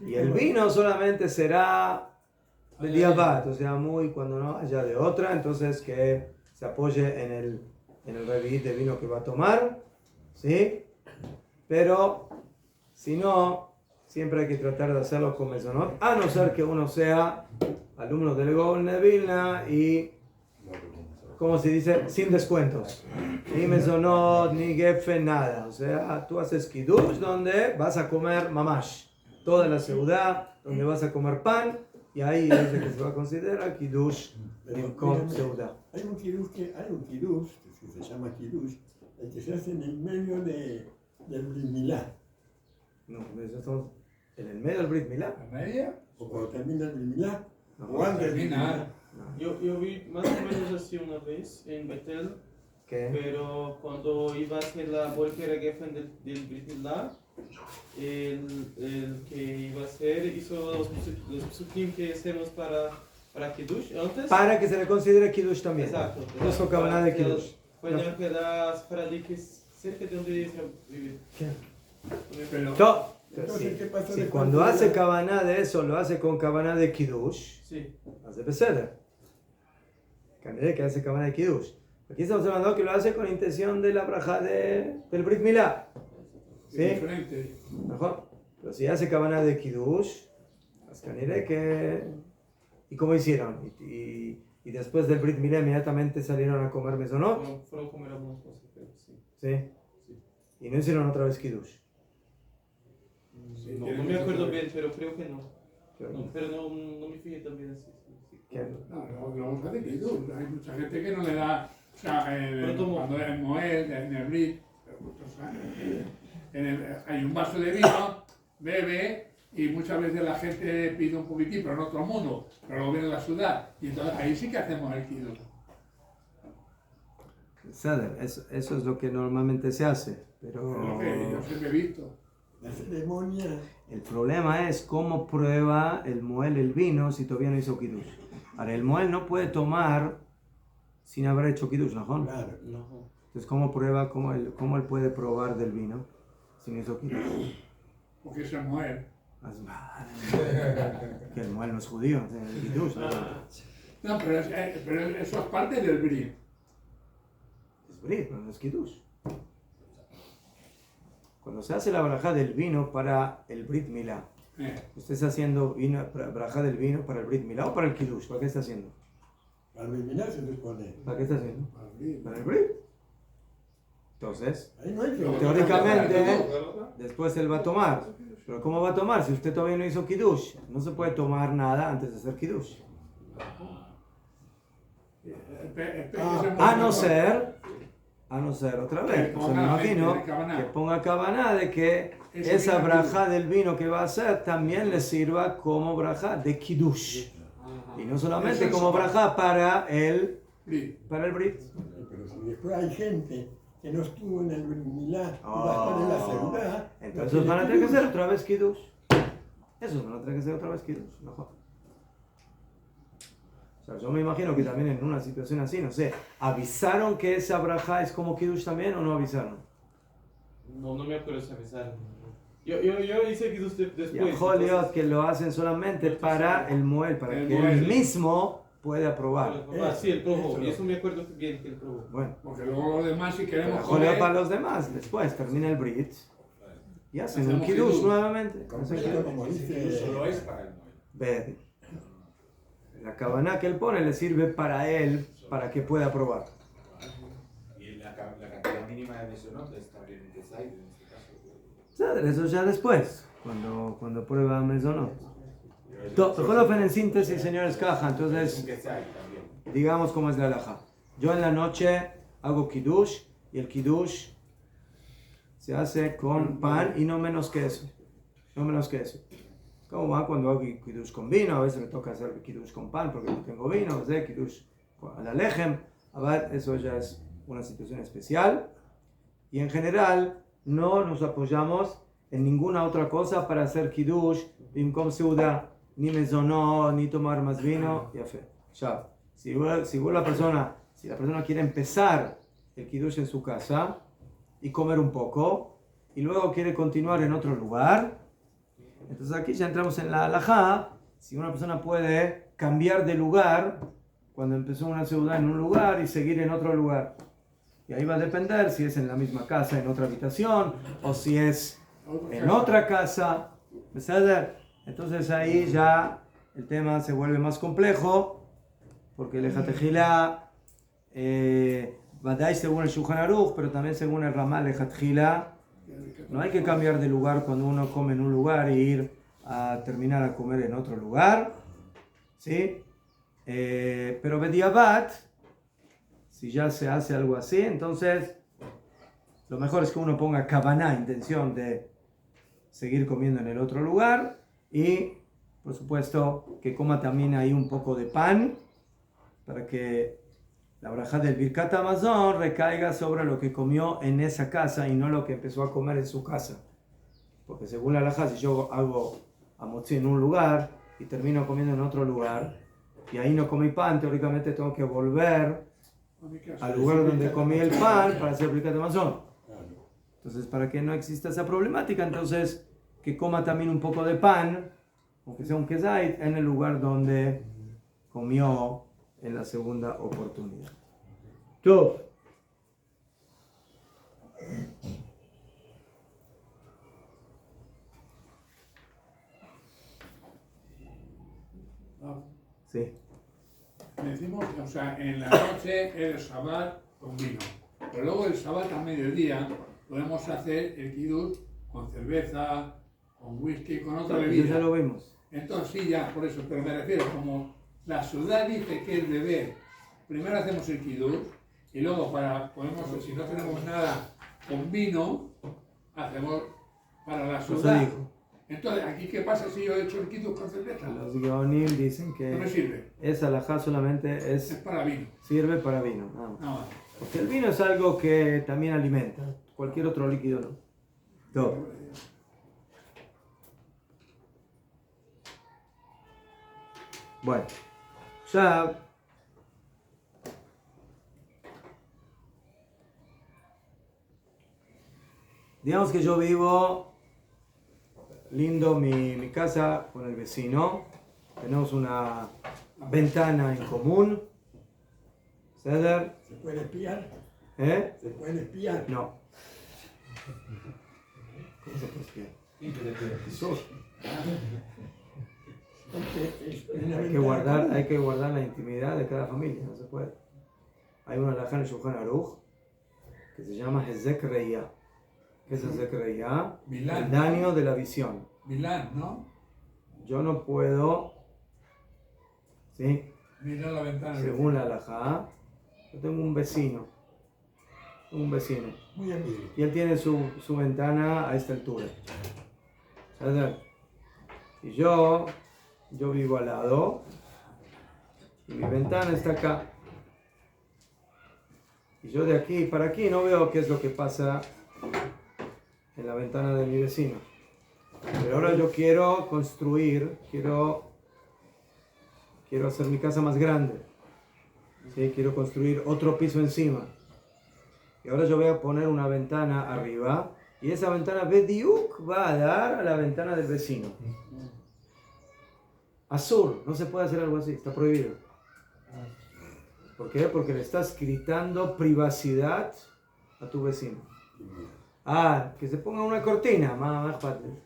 Speaker 3: Y el vino solamente será de diabat, o sea, muy cuando no haya de otra, entonces que se apoye en el revit de vino que va a tomar, ¿sí? Pero si no, siempre hay que tratar de hacerlo con mezonot, a no ser que uno sea alumno del Gaon de Vilna y, ¿cómo se dice? Sin descuentos. Ni mezonot, ni gefe, nada. O sea, tú haces kiddush donde vas a comer mamash. Toda la seudá, donde vas a comer pan y ahí es de que se va a considerar Kiddush Bimkom Seuda.
Speaker 9: Hay un kiddush que se llama kiddush, el que se hace en el medio del Brit Milá.
Speaker 3: No, eso estamos en el medio del Brit Milá.
Speaker 2: ¿La media?
Speaker 9: O cuando termina el Brit Milá,
Speaker 3: No,
Speaker 9: o antes del Brit
Speaker 2: termina.
Speaker 9: Milá.
Speaker 4: Yo vi más o menos así una vez en Betel,
Speaker 3: ¿Qué?
Speaker 4: pero cuando iba a hacer la Volker Geffen del Brit Milá, el que iba a hacer hizo los psukim que hacemos para Kiddush antes.
Speaker 3: Para que se le considere Kiddush también.
Speaker 4: Exacto.
Speaker 3: Justo Kavanah de Kiddush.
Speaker 4: Puede quedar para que es cerca de donde se vive.
Speaker 3: ¿Qué?
Speaker 2: Pero
Speaker 9: Entonces, ¿qué pasa
Speaker 3: Si
Speaker 9: después
Speaker 3: cuando
Speaker 9: de la-
Speaker 3: hace Kavanah de eso, lo hace con Kavanah de Kiddush,
Speaker 4: Sí.
Speaker 3: hace Beseder. Canele que hace Kavanah de Kiddush. Aquí estamos hablando que lo hace con intención de la braja del Brit Milá.
Speaker 2: es
Speaker 3: ¿Sí?
Speaker 2: diferente.
Speaker 3: Mejor. Pero si hace Kavanah de Kiddush, pues canele que... ¿Y cómo hicieron? Y después del Brit Milá inmediatamente salieron a comer mesonot.
Speaker 4: Fueron a comer algunas cosas, pero sí.
Speaker 3: ¿Sí? Y no hicieron otra vez Kiddush.
Speaker 4: No me acuerdo bien, pero creo que no.
Speaker 3: Creo
Speaker 4: No,
Speaker 3: que-
Speaker 4: pero no me fijé también así. Sí.
Speaker 3: ¿Qué?
Speaker 2: No, lo vamos a hacer Kiddush. Hay mucha gente que no le da. O sea,
Speaker 4: Pero tomo.
Speaker 2: cuando es en Moed, en el Brit, o sea, hay un vaso de vino, bebe, y muchas veces la gente pide un poquitín, pero en otro mundo, pero luego viene la ciudad, y entonces ahí sí que hacemos el Kiddush.
Speaker 3: Beseder, eso es lo que normalmente se hace.
Speaker 2: Es
Speaker 3: Pero
Speaker 2: lo que yo siempre he visto.
Speaker 9: La ceremonia,
Speaker 3: el problema es cómo prueba el Moel el vino si todavía no hizo Kiddush. Ahora, el Moel no puede tomar sin haber hecho Kiddush, ¿no?
Speaker 9: claro.
Speaker 4: No.
Speaker 3: Entonces, ¿cómo prueba, cómo él puede probar del vino si no hizo Kiddush?
Speaker 2: Porque es el Moed.
Speaker 3: Que el Moel no es judío, no tiene Kiddush, ¿no?
Speaker 2: No, pero eso es parte del Brit.
Speaker 3: Es Brit, pero no es Kiddush. Cuando se hace la braja del vino para el Brit Milá, ¿usted está haciendo braja del vino para el Brit Milá o para el Kiddush? ¿Para qué está haciendo?
Speaker 9: Al Brit Milá se supone.
Speaker 3: ¿Para qué está haciendo?
Speaker 2: Al Brit.
Speaker 3: ¿Para el Brit? Entonces,
Speaker 9: Ahí no hay que...
Speaker 3: teóricamente, después él va a tomar. Pero ¿cómo va a tomar si usted todavía no hizo Kiddush? No se puede tomar nada antes de hacer Kiddush. A no ser, otra vez,
Speaker 2: Que
Speaker 3: o sea, me
Speaker 2: ponga
Speaker 3: imagino
Speaker 2: el Kavanah.
Speaker 3: que ponga Kavanah de que
Speaker 2: Ese
Speaker 3: esa
Speaker 2: vino
Speaker 3: braja del vino que va a hacer también le sirva como braja de Kiddush. Y no solamente
Speaker 2: Eso es
Speaker 3: como
Speaker 2: para-
Speaker 3: braja para el
Speaker 2: Brit.
Speaker 3: Brit.
Speaker 9: Pero si después hay gente que no estuvo en el Brit Milá y va a estar en la ciudad,
Speaker 3: Entonces van a tener que hacer otra vez Kiddush. Esos van a tener que hacer otra vez Kiddush. Mejor. O sea, yo me imagino que también en una situación así, no sé, ¿avisaron que esa braja es como Kiddush también o no avisaron?
Speaker 4: No me acuerdo si avisaron. Yo hice Kiddush después.
Speaker 3: Y a Joliot que lo hacen solamente para el Moel, para
Speaker 2: El
Speaker 3: que
Speaker 2: Moel.
Speaker 3: él mismo pueda probar.
Speaker 4: Sí, él probó.
Speaker 9: Eso.
Speaker 4: Y eso me acuerdo bien que él probó.
Speaker 3: Bueno,
Speaker 2: Porque luego los demás, si queremos
Speaker 3: Joliot
Speaker 2: comer,
Speaker 3: para los demás, después termina el Brit y hacen un
Speaker 2: Hacemos
Speaker 3: Kiddush
Speaker 2: Kiddush.
Speaker 3: nuevamente. Hacen
Speaker 9: completo,
Speaker 3: Kiddush.
Speaker 9: como dice...
Speaker 8: Solo es para el Moed.
Speaker 3: Ve, la Kavanah que él pone le sirve para él, para que pueda probar.
Speaker 8: Y la cantidad mínima de mesonot está bien en Tesaide, en este caso.
Speaker 3: Eso ya después, cuando prueba Mesonot. Mejor en síntesis, señores Caja, entonces
Speaker 8: Un Tesaide también.
Speaker 3: digamos cómo es la halajá. Yo en la noche hago Kiddush y el Kiddush se hace con pan y no menos que eso. No menos que eso. ¿Cómo va cuando hago Kiddush con vino? A veces me toca hacer Kiddush con pan porque no tengo vino. A veces Kiddush a la lejem. A ver, eso ya es una situación especial. Y en general no nos apoyamos en ninguna otra cosa para hacer Kiddush, Bimkom Seuda, ni mezonot, ni tomar más vino. Ya fe. Ya. Si la persona quiere empezar el Kiddush en su casa y comer un poco y luego quiere continuar en otro lugar, entonces aquí ya entramos en la halajá. Si una persona puede cambiar de lugar cuando empezó una ciudad en un lugar y seguir en otro lugar. Y ahí va a depender si es en la misma casa, en otra habitación, o si es en otra casa. Entonces ahí ya el tema se vuelve más complejo, porque el Ejatejilá, Badai según el Shulchan Aruch, pero también según el Ramal Ejatejilá, no hay que cambiar de lugar cuando uno come en un lugar e ir a terminar a comer en otro lugar. ¿sí? Pero Bediabat, si ya se hace algo así, entonces lo mejor es que uno ponga Kavaná, intención de seguir comiendo en el otro lugar, y por supuesto que coma también ahí un poco de pan para que la braja del Birkat Hamazon recaiga sobre lo que comió en esa casa y no lo que empezó a comer en su casa. Porque según la halajá, si yo hago hamotzi en un lugar y termino comiendo en otro lugar y ahí no comí pan, teóricamente tengo que volver al lugar donde comí el pan para hacer Birkat Hamazon. Entonces, para que no exista esa problemática, entonces que coma también un poco de pan, aunque sea un kezait, en el lugar donde comió en la segunda oportunidad. Tú. Sí.
Speaker 2: Decimos, o sea, en la noche el Shabbat con vino, pero luego el Shabbat a mediodía podemos hacer el kiddush con cerveza, con whisky, con otra bebida.
Speaker 3: Ya lo vimos.
Speaker 2: Entonces sí, ya, por eso, pero me refiero, como la ciudad dice que es beber, primero hacemos el kiddush y luego podemos, si no tenemos nada con vino, hacemos para la ciudad. Entonces, ¿aquí qué pasa si yo he hecho el kiddush con cerveza?
Speaker 3: Los Geonim dicen que
Speaker 2: no me sirve.
Speaker 3: Esa halajá solamente
Speaker 2: Es para vino.
Speaker 3: Sirve para vino.
Speaker 2: No.
Speaker 3: Porque el vino es algo que también alimenta. Cualquier otro líquido no. Todo. Bueno, ya digamos que yo vivo lindo mi casa con el vecino. Tenemos una ventana en común. ¿Ceder?
Speaker 9: ¿Se puede espiar?
Speaker 3: ¿Eh?
Speaker 9: ¿Se puede espiar?
Speaker 3: No. ¿Cómo se puede espiar? Hay que guardar la intimidad de cada familia, no se puede. Hay una halajá en el Shulchan Aruch que se llama Hezek Reiyá. ¿Qué es Hezek Reiyá? El daño de la visión.
Speaker 2: Milán, ¿no?
Speaker 3: Yo no puedo, ¿sí?
Speaker 2: Mirar la ventana.
Speaker 3: Según la halajá, yo tengo un vecino.
Speaker 9: Muy amigo.
Speaker 3: Y él tiene su ventana a esta altura. ¿Sabes? Y yo vivo al lado. Y mi ventana está acá. Y yo de aquí para aquí no veo qué es lo que pasa en la ventana de mi vecino. Pero ahora yo quiero construir, quiero hacer mi casa más grande. ¿Sí? Quiero construir otro piso encima. Y ahora yo voy a poner una ventana arriba. Y esa ventana Bediuk va a dar a la ventana del vecino. Azul, no se puede hacer algo así, está prohibido. ¿Por qué? Porque le estás gritando privacidad a tu vecino. Que se ponga una cortina, más fácil.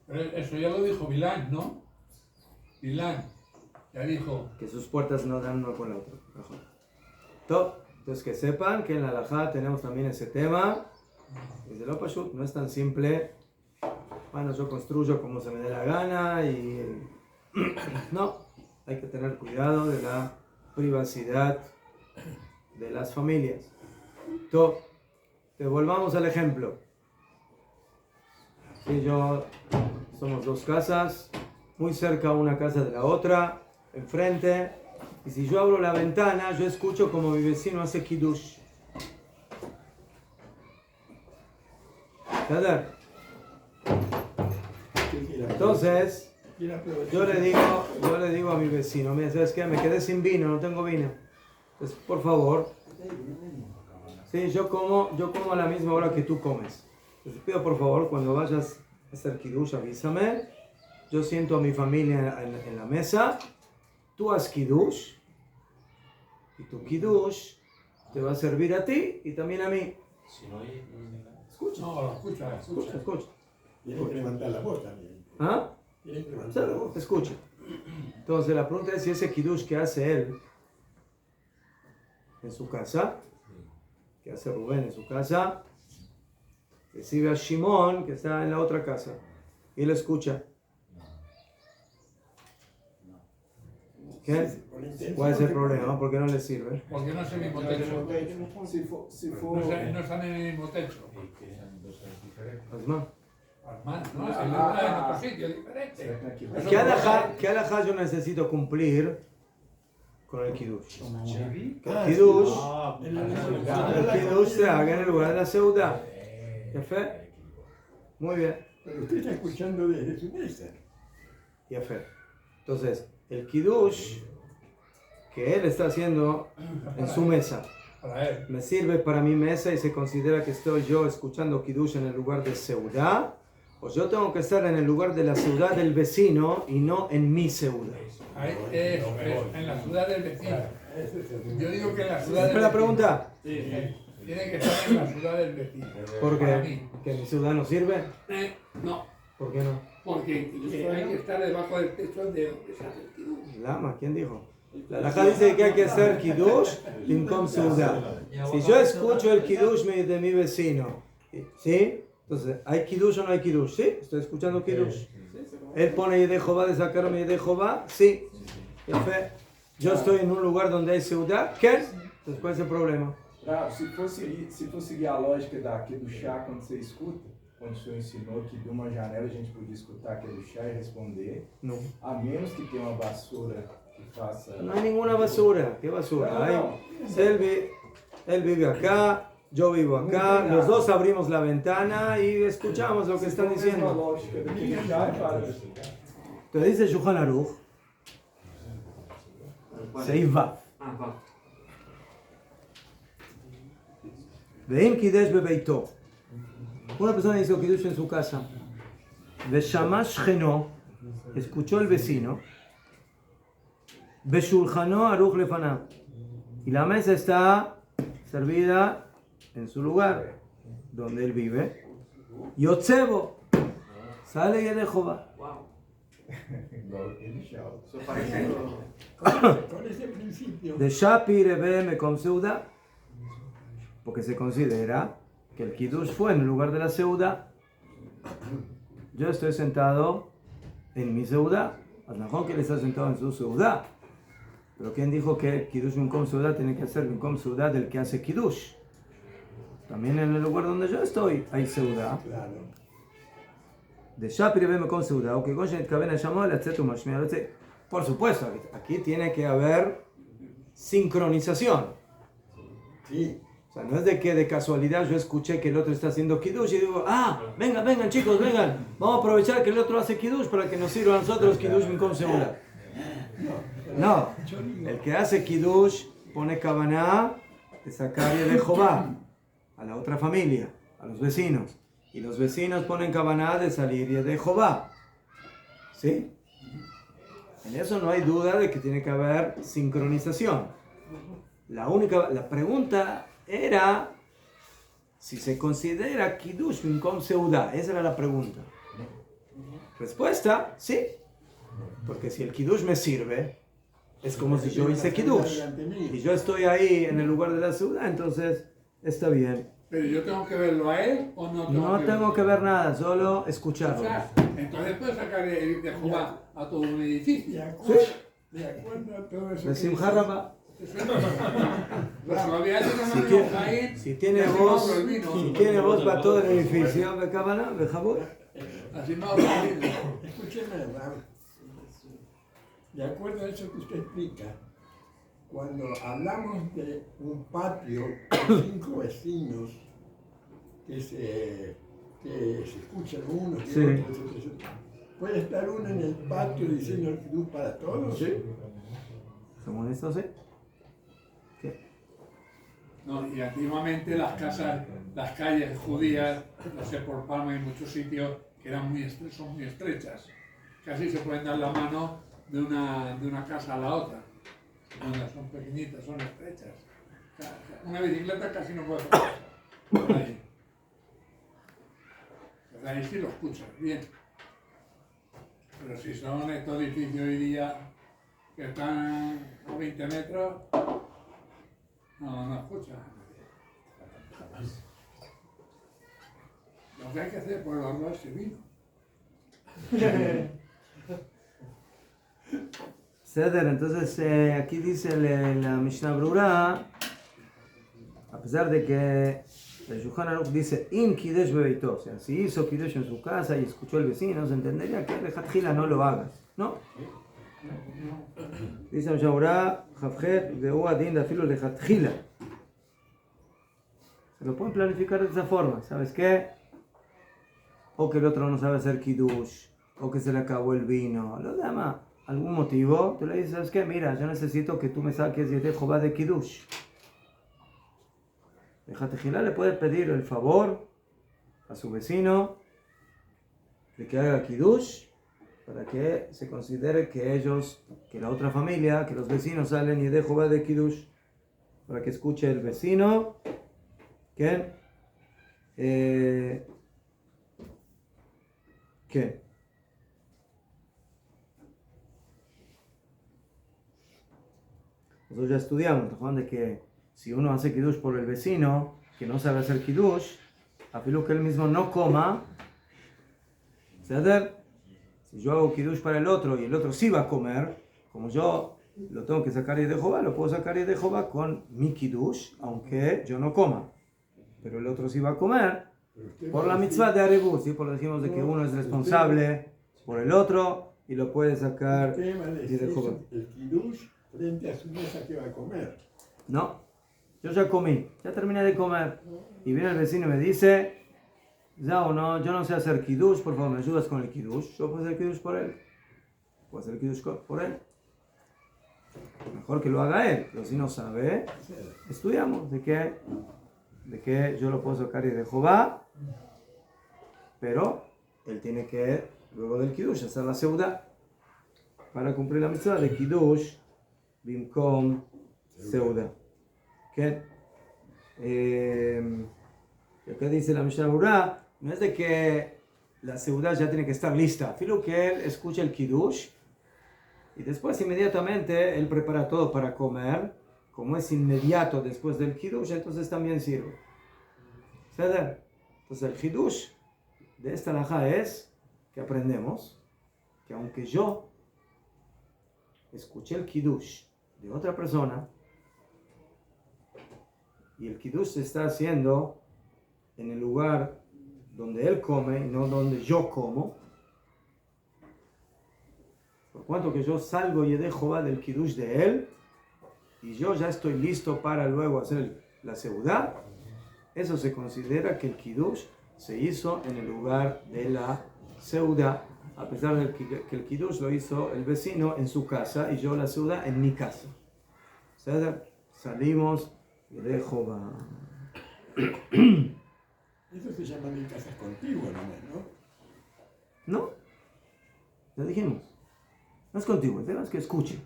Speaker 2: Pero eso ya lo dijo Milán, ¿no? Milán ya dijo
Speaker 3: que sus puertas no dan uno con el otro. Entonces que sepan que en la halajá tenemos también ese tema. Desde lo pashut no es tan simple. Bueno, yo construyo como se me dé la gana y no, hay que tener cuidado de la privacidad de las familias. Te volvamos al ejemplo. Si somos dos casas, muy cerca una casa de la otra, enfrente, y si yo abro la ventana, yo escucho como mi vecino hace kiddush. Entonces, yo le digo a mi vecino, mira, ¿sabes qué? Me quedé sin vino, no tengo vino. Entonces, por favor, sí, yo como a la misma hora que tú comes. Entonces, pido por favor, cuando vayas a hacer kiddush, avísame. Yo siento a mi familia en la mesa. Tú haz kiddush. Y tu kiddush te va a servir a ti y también a mí.
Speaker 5: Si no hay...
Speaker 3: Escucha.
Speaker 2: No, escucha.
Speaker 9: Tienen que levantar la voz también.
Speaker 3: ¿Ah?
Speaker 9: Tienen que levantar la voz.
Speaker 3: Escucha. Entonces la pregunta es si ese kiddush que hace él en su casa, que hace Rubén en su casa, recibe a Shimon que está en la otra casa. y lo escucha. ¿Qué? ¿Cuál es el problema? ¿Por qué no le sirve?
Speaker 2: Porque no es el mismo techo.
Speaker 7: Se
Speaker 2: No,
Speaker 7: for...
Speaker 2: no están en el mismo techo.
Speaker 3: Asma.
Speaker 2: Hermano, no, se le da en otro sitio diferente. Eso
Speaker 3: ¿Qué alajá yo necesito cumplir con el kiddush? Que el kiddush se haga en el lugar de la seuda. ¿Yafe? Muy bien.
Speaker 9: Pero usted está escuchando desde su mesa.
Speaker 3: Yafe. Entonces, el kiddush que él está haciendo en su mesa
Speaker 2: para él.
Speaker 3: me sirve para mi mesa y se considera que estoy yo escuchando kiddush en el lugar de seudá, o yo tengo que estar en el lugar de la ciudad del vecino y no en mi ciudad.
Speaker 2: Ahí, en la ciudad del vecino. Yo digo que en la ciudad del
Speaker 3: ¿Es la pregunta?
Speaker 2: Sí. Tiene que estar en la ciudad del vecino.
Speaker 3: ¿Por
Speaker 2: Para
Speaker 3: qué?
Speaker 2: mí.
Speaker 3: ¿Que mi ciudad no sirve?
Speaker 2: No,
Speaker 3: ¿Por qué no?
Speaker 2: porque hay que estar debajo del techo de donde se hace el kiddush.
Speaker 3: Lama, ¿quién dijo? La halajá dice que hay que hacer kiddush con ciudad. Si yo escucho el kiddush de mi vecino, ¿sí? Entonces, ¿hay kiddush o no hay kiddush? Sí, estoy escuchando kiddush. Él pone Yedei Jehová de sacar mi Yedei Jehová, sí. Yo estoy en un lugar donde hay ciudad, ¿qué? Entonces, ¿cuál es el problema?
Speaker 7: Se for seguir a lógica daqui do chá quando você escuta, quando o senhor ensinou que de uma janela a gente podia escutar aquele chá e responder,
Speaker 3: No.
Speaker 7: a menos que tenha uma vassoura que faça...
Speaker 3: No hay ninguna basura. ¿Qué basura? Él vive acá, yo vivo acá, los dos abrimos la ventana y escuchamos lo que están
Speaker 7: A
Speaker 3: diciendo.
Speaker 7: lógica daquele chá e para...
Speaker 3: Entonces dice Shulchan Aruch, Seiva. Veim Kidesh bebeito. Una persona hizo Kiddush en su casa. Veshamash Shcheno, escuchó el vecino. Beshulchano Aruch lefanav. Y la mesa está servida en su lugar, donde él vive. Yotzebo, sale Yedei Jehová.
Speaker 7: Igual aquele chá.
Speaker 9: Con ese principio.
Speaker 3: De Shapi Rebe Mekom Seuda, porque se considera que el Kiddush fue en el lugar de la Seuda. Yo estoy sentado en mi Seuda, a lo mejor que él está sentado en su Seuda. Pero ¿quién dijo que Kiddush Mekom Seuda tiene que ser Mekom Seuda del que hace Kiddush? También en el lugar donde yo estoy hay Seuda.
Speaker 9: Claro.
Speaker 3: De Shapi Rebe Mekom Seuda, o que Goshen Kabena llamó la Tzetu Mashmiah. Por supuesto, aquí tiene que haber sincronización.
Speaker 9: Sí.
Speaker 3: O sea, no es de que de casualidad yo escuché que el otro está haciendo kiddush y digo, vengan chicos, vengan, vamos a aprovechar que el otro hace kiddush para que nos sirva a nosotros kiddush con seguridad. No, el que hace kiddush pone kavaná de sacar de Jehová a la otra familia, a los vecinos. Y los vecinos ponen kavaná de salir de Jehová. ¿Sí? En eso no hay duda de que tiene que haber sincronización. La pregunta era si se considera Kiddush Minkom Seudah. Esa era la pregunta. Respuesta, sí. Porque si el Kiddush me sirve, es como si yo hice Kiddush. Y yo estoy ahí en el lugar de la ciudad, entonces está bien.
Speaker 2: Pero yo tengo que verlo a él o no tengo
Speaker 3: No tengo que ver nada, solo escucharlo.
Speaker 2: O sea, entonces puedes sacar de Jehová a todo un edificio.
Speaker 9: De acuerdo a todo eso.
Speaker 3: De Simcha Rabba. Si tiene voz para todo el edificio, de Kabbalah, de Jabot.
Speaker 2: Así no
Speaker 9: Escúcheme, Ram. De acuerdo a eso que usted explica, cuando hablamos de un patio de 5 vecinos que se escuchan unos y
Speaker 3: Sí.
Speaker 9: otros, ¿puede estar uno en el patio diciendo el kiddush para todos?
Speaker 3: Sí. ¿Somos honestos, sí?
Speaker 2: No, y antiguamente las casas, las calles judías, no sé, por Palma y en muchos sitios, que eran son muy estrechas. Casi se pueden dar la mano de una casa a la otra. Cuando son pequeñitas, son estrechas. Una bicicleta casi no puede pasar por ahí. Pues ahí sí lo escuchas bien. Pero si son estos edificios hoy día que están a 20 metros, no escuchas. Lo que hay que hacer por ahorrarse vino.
Speaker 3: Ceder, entonces aquí dice la Mishnah Brura, a pesar de que el Shulchan Aruch dice Im Kidesh bebeito, o sea, si hizo Kidesh en su casa y escuchó al vecino, se entendería que Lechatchila no lo hagas, ¿no? Dice la Mishnah Brura, Javjet ve'u adin dafilu Lechatchila. Se lo pueden planificar de esa forma, ¿sabes qué? O que el otro no sabe hacer Kiddush, o que se le acabó el vino, lo demás. Algún motivo, tú le dices, ¿sabes qué? Mira, yo necesito que tú me saques de Jehová de Kiddush. El Lechatchila le puede pedir el favor a su vecino de que haga Kiddush para que se considere que ellos, que la otra familia, que los vecinos salen y de Jehová de Kiddush, para que escuche el vecino que nosotros ya estudiamos, Juan, de que si uno hace Kiddush por el vecino, que no sabe hacer Kiddush, a filo que él mismo no coma, ¿ceder? Si yo hago Kiddush para el otro y el otro sí va a comer, como yo lo tengo que sacar de Jehová, lo puedo sacar de Jehová con mi Kiddush, aunque yo no coma. Pero el otro sí va a comer por la mitzvah de Aribur, ¿sí? Por lo dijimos de que uno es responsable por el otro y lo puede sacar de Jehová.
Speaker 9: El Kiddush frente a su mesa que va a comer.
Speaker 3: No, yo ya comí, ya terminé de comer. Y viene el vecino y me dice, ya o no, yo no sé hacer Kiddush, por favor, ¿me ayudas con el Kiddush? Yo puedo hacer Kiddush por él. Puedo hacer Kiddush por él. Mejor que lo haga él, pero si no sabe, estudiamos de que yo lo puedo sacar de Jehová, pero él tiene que, luego del Kiddush, hacer la seuda para cumplir la mitzvah de Kiddush Bimkom Seuda. ¿Qué? Lo que dice la Mishnah Brura no es de que la seuda ya tiene que estar lista. Filo que él escucha el Kiddush y después inmediatamente él prepara todo para comer. Como es inmediato después del Kiddush, entonces también sirve. ¿Ceder? Entonces el Kiddush de esta halajá es que aprendemos que aunque yo escuché el Kiddush de otra persona y el Kiddush se está haciendo en el lugar donde él come y no donde yo como, por cuanto que yo salgo y dejo va del Kiddush de él y yo ya estoy listo para luego hacer la seudá, eso se considera que el Kiddush se hizo en el lugar de la seudá, a pesar de que el Kiddush lo hizo el vecino en su casa y yo la seudá en mi casa. O sea, salimos de Jehová.
Speaker 9: Eso se llama en casas contiguas, ¿no?
Speaker 3: No, ya dijimos, no es contigo, el tema es que escuche.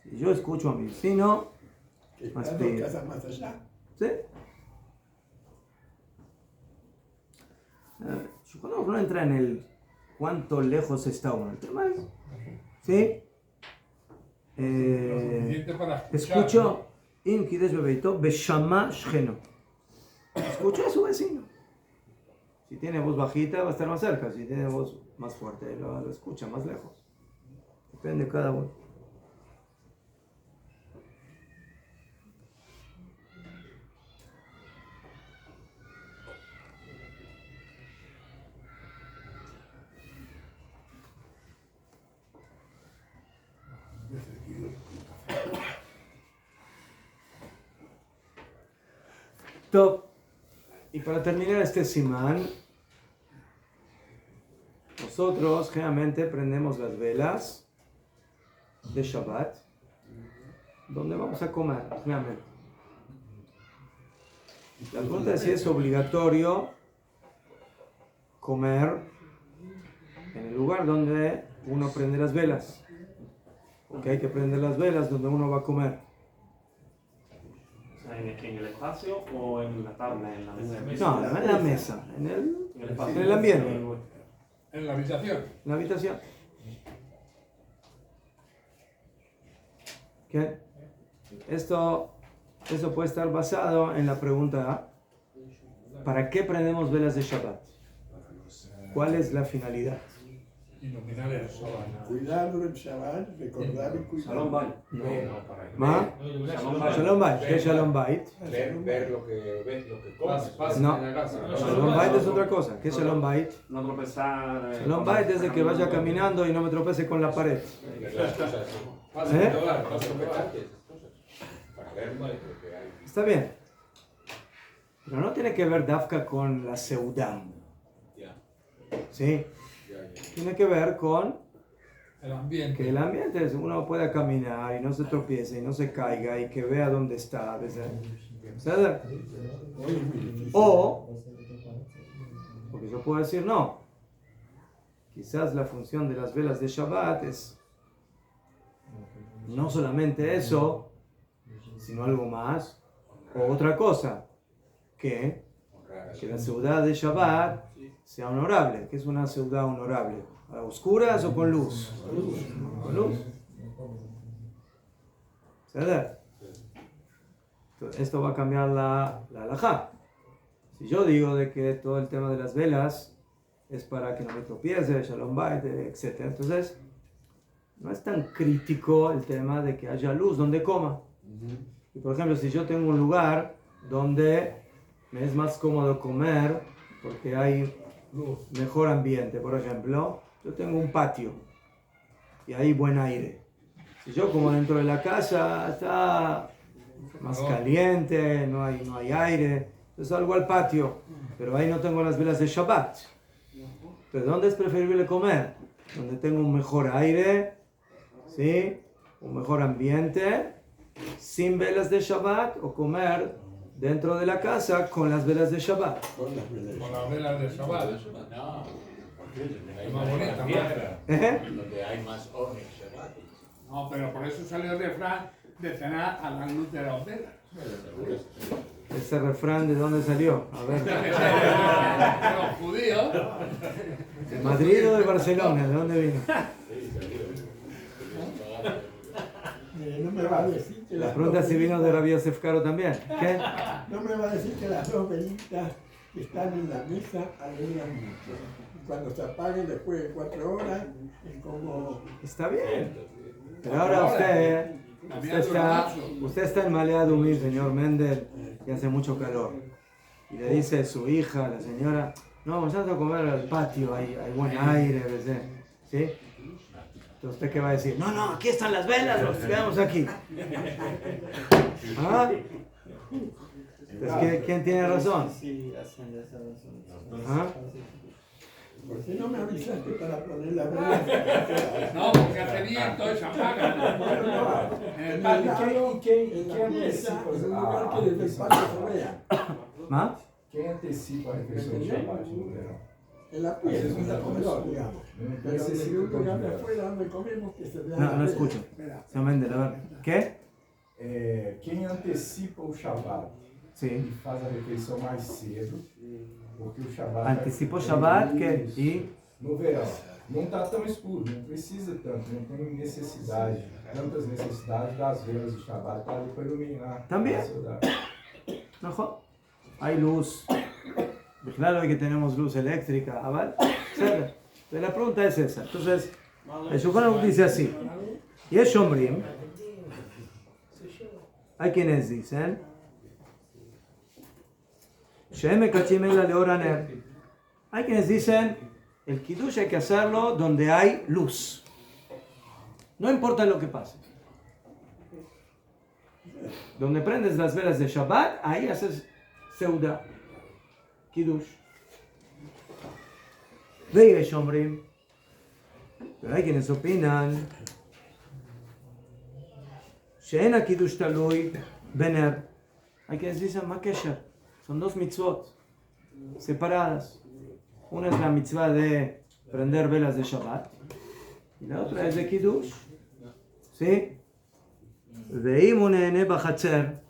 Speaker 3: Si yo escucho a mi vecino,
Speaker 9: Que están dos casas más allá.
Speaker 3: ¿sí? Yo no entra en el cuánto lejos está uno. El tema es, ¿sí?
Speaker 2: Lo suficiente para escuchar.
Speaker 3: Escucho, Im Kidesh bebeito beshama shcheno. Escucho a su vecino. Si tiene voz bajita, va a estar más cerca. Si tiene voz más fuerte, lo escucha más lejos. Depende de cada uno. Top. Y para terminar este simán, nosotros generalmente prendemos las velas de Shabbat, donde vamos a comer, generalmente. La pregunta es si es obligatorio comer en el lugar donde uno prende las velas, porque hay que prender las velas donde uno va a comer.
Speaker 10: ¿En el espacio o en la tabla, en la mesa?
Speaker 3: No, en la mesa, en el ambiente.
Speaker 2: En la habitación.
Speaker 3: En la habitación. ¿Qué? Esto puede estar basado en la pregunta: ¿para qué prendemos velas de Shabbat? ¿Cuál es la finalidad?
Speaker 2: iluminar el Shabbat.
Speaker 9: Cuidarlo en Shabbat, recordar y
Speaker 10: Shalom
Speaker 9: cuidarlo.
Speaker 10: Bait.
Speaker 3: ¿Ma? Shalom Bait. ¿Qué es Shalom Bait?
Speaker 8: Ver lo que ves, lo que comes.
Speaker 3: No. Shalom Bait es otra cosa. ¿Qué es Shalom Bait?
Speaker 10: No tropezar.
Speaker 3: Shalom Bait es de que vaya caminando y no me tropece con la pared.
Speaker 8: Las cosas.
Speaker 3: ¿Eh?
Speaker 8: Para ver lo que hay.
Speaker 3: Está bien. Pero no tiene que ver Dafka con la Seudam.
Speaker 8: Ya,
Speaker 3: ¿Sí?
Speaker 8: ya.
Speaker 3: Tiene que ver con
Speaker 2: El ambiente.
Speaker 3: que el ambiente es uno pueda caminar y no se tropiece y no se caiga y que vea dónde está. ¿Sabes? O, porque yo puedo decir no. Quizás la función de las velas de Shabbat es no solamente eso, sino algo más o otra cosa. Que la ciudad de Shabbat sea honorable. ¿Qué es una ciudad honorable? ¿A oscuras o con luz? Con luz. ¿Verdad? Entonces, esto va a cambiar la halajá. Si yo digo de que todo el tema de las velas es para que no me tropiece, Shalom Bait, etc. Entonces, no es tan crítico el tema de que haya luz donde coma. Y por ejemplo, si yo tengo un lugar donde me es más cómodo comer porque hay mejor ambiente, por ejemplo, yo tengo un patio y hay buen aire. Si yo como dentro de la casa está más caliente, no hay aire, entonces salgo al patio, pero ahí no tengo las velas de Shabbat. Entonces, ¿dónde es preferible comer? Donde tengo un mejor aire, ¿sí? Un mejor ambiente, sin velas de Shabbat, o comer dentro de la casa con las velas de Shabbat.
Speaker 9: Con las velas.
Speaker 2: Con las velas de Shabbat.
Speaker 6: No, porque
Speaker 2: Es más bonita,
Speaker 6: donde hay más hornos Shabbat.
Speaker 2: No, pero por eso salió el refrán de cenar a la luz de las velas.
Speaker 3: Ese refrán, ¿de dónde salió? A ver.
Speaker 2: De los judíos.
Speaker 3: ¿De Madrid o de Barcelona? ¿De dónde vino?
Speaker 9: No me va a decir que
Speaker 3: La
Speaker 9: las
Speaker 3: pregunta
Speaker 9: dos
Speaker 3: si vino de
Speaker 9: velitas-
Speaker 3: Rabbi Yosef Karo también. ¿Qué?
Speaker 9: No me va a decir que las dos velitas que están en la mesa alegran mucho. Y cuando se apaguen después de 4 horas, es como...
Speaker 3: Está bien. Pero ahora usted está en Malea Dumir, señor Mendel, y hace mucho calor. Y le dice a su hija, la señora, no, vamos a comer al patio, hay buen aire, ¿ves? ¿Sí? Entonces, ¿usted qué va a decir? No, no, aquí están las velas, nos quedamos aquí. ¿Ah? Entonces, ¿quién tiene razón? ¿Ah?
Speaker 9: ¿Por qué no me avisaste para poner las velas?
Speaker 2: No, porque hace viento y se apagan. En el patio.
Speaker 9: En la mesa, en un lugar que desde el patio se vea.
Speaker 3: ¿Ah?
Speaker 7: Quem antecipa a refeição de Shabbat no verão?
Speaker 9: En la pieza, en el comedor, digamos.
Speaker 7: Não
Speaker 9: Pero desde
Speaker 7: necessita
Speaker 9: un
Speaker 7: todo
Speaker 9: lugar de
Speaker 7: dia.
Speaker 9: afuera donde comemos que se vea.
Speaker 3: No,
Speaker 9: la
Speaker 3: no
Speaker 9: vela.
Speaker 3: escucho. Señor Mendel, a ver. ¿Qué?
Speaker 7: Quem antecipa o Shabbat e
Speaker 3: Sí.
Speaker 7: faz a refeição mais cedo, porque o Shabbat...
Speaker 3: Anticipó Shabbat, ¿qué? Y...
Speaker 7: No verão, não está tão escuro, não precisa tanto, não tem necessidade, tantas necessidades das velas do Shabbat para ali para iluminar
Speaker 3: También.
Speaker 7: a cidade.
Speaker 3: No, hay luz. Claro que tenemos luz eléctrica. ¿Vale? Entonces la pregunta es esa. Entonces, el Shulchan Aruch dice así. Y es Shomrim. Hay quienes dicen. Shehem Kachim Ela Leor Haner. Hay quienes dicen. El Kiddush hay que hacerlo donde hay luz. No importa lo que pase. Donde prendes las velas de Shabbat, ahí haces Seuda, Kiddush. Veis, Shomrim. Pero hay quienes opinan Sheena Kiddush Talui Bener. Hay quienes dicen Makesher. Son dos mitzvot separadas. Una es la mitzvah de prender velas de Shabbat y la otra es de Kiddush. ¿Sí? Veim un nene bachatzer.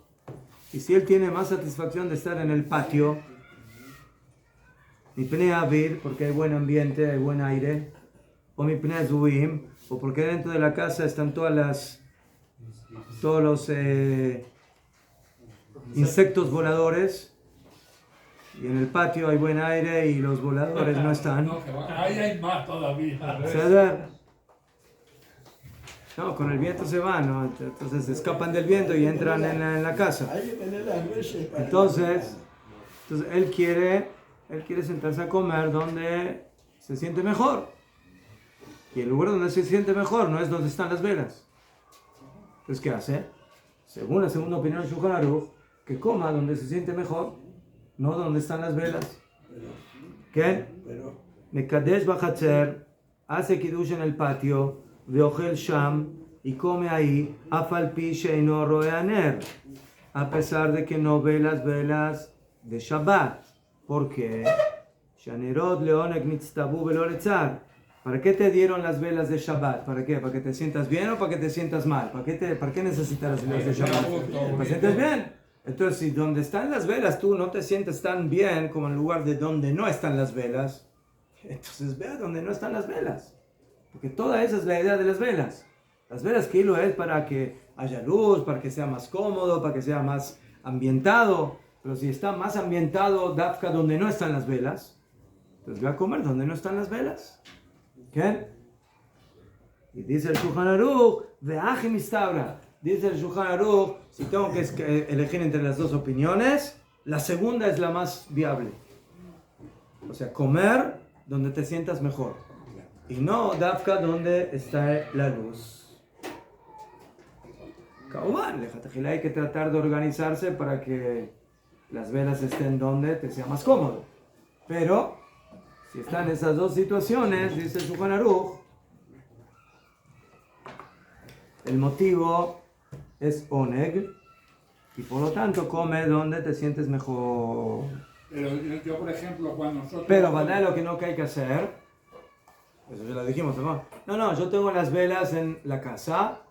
Speaker 3: Y si él tiene más satisfacción de estar en el patio, mi pnei avir, porque hay buen ambiente, hay buen aire, o mi pnei zuim, o porque dentro de la casa están todos los insectos voladores, y en el patio hay buen aire y los voladores no están.
Speaker 2: No, que va. Ahí hay más todavía.
Speaker 3: ¿Ceder? No, con el viento se van, ¿no? Entonces escapan del viento y entran en la casa.
Speaker 9: Hay que tener las luces para
Speaker 3: Entonces él quiere sentarse a comer donde se siente mejor. Y el lugar donde se siente mejor no es donde están las velas. Entonces, ¿qué hace? Según la segunda opinión de Shulchan Aruch, que coma donde se siente mejor, no donde están las velas. ¿Qué? Mekadesh Bachatzer hace kiddush en el patio, veojel sham, y come ahí, afal pi sheino roe aner, a pesar de que no ve las velas de Shabbat. ¿Por qué? Shanerot leonek nitztabu velo letzar. ¿Para qué te dieron las velas de Shabbat? ¿Para qué? ¿Para que te sientas bien o para que te sientas mal? ¿Para qué necesitas las velas de Shabbat? ¿Para que te sientas bien? Entonces, si donde están las velas tú no te sientes tan bien como en el lugar de donde no están las velas, entonces ve a donde no están las velas. Porque toda esa es la idea de las velas. Las velas que lo es para que haya luz, para que sea más cómodo, para que sea más ambientado. Pero si está más ambientado, Dafka, donde no están las velas, entonces ve a comer donde no están las velas. ¿Qué? Y dice el Shulchan Aruch, veaje mistabra. Dice el Shulchan Aruch, si tengo que elegir entre las dos opiniones, la segunda es la más viable. O sea, comer donde te sientas mejor. Y no Dafka donde está la luz. Kauman, hay que tratar de organizarse para que las velas estén donde te sea más cómodo. Pero si están esas dos situaciones, dice el Shulchan Aruch, el motivo es oneg y por lo tanto come donde te sientes mejor.
Speaker 2: Pero yo, por ejemplo, cuando nosotros...
Speaker 3: Pero ¿verdad lo que no hay que hacer? Eso ya lo dijimos, ¿no? No, yo tengo las velas en la casa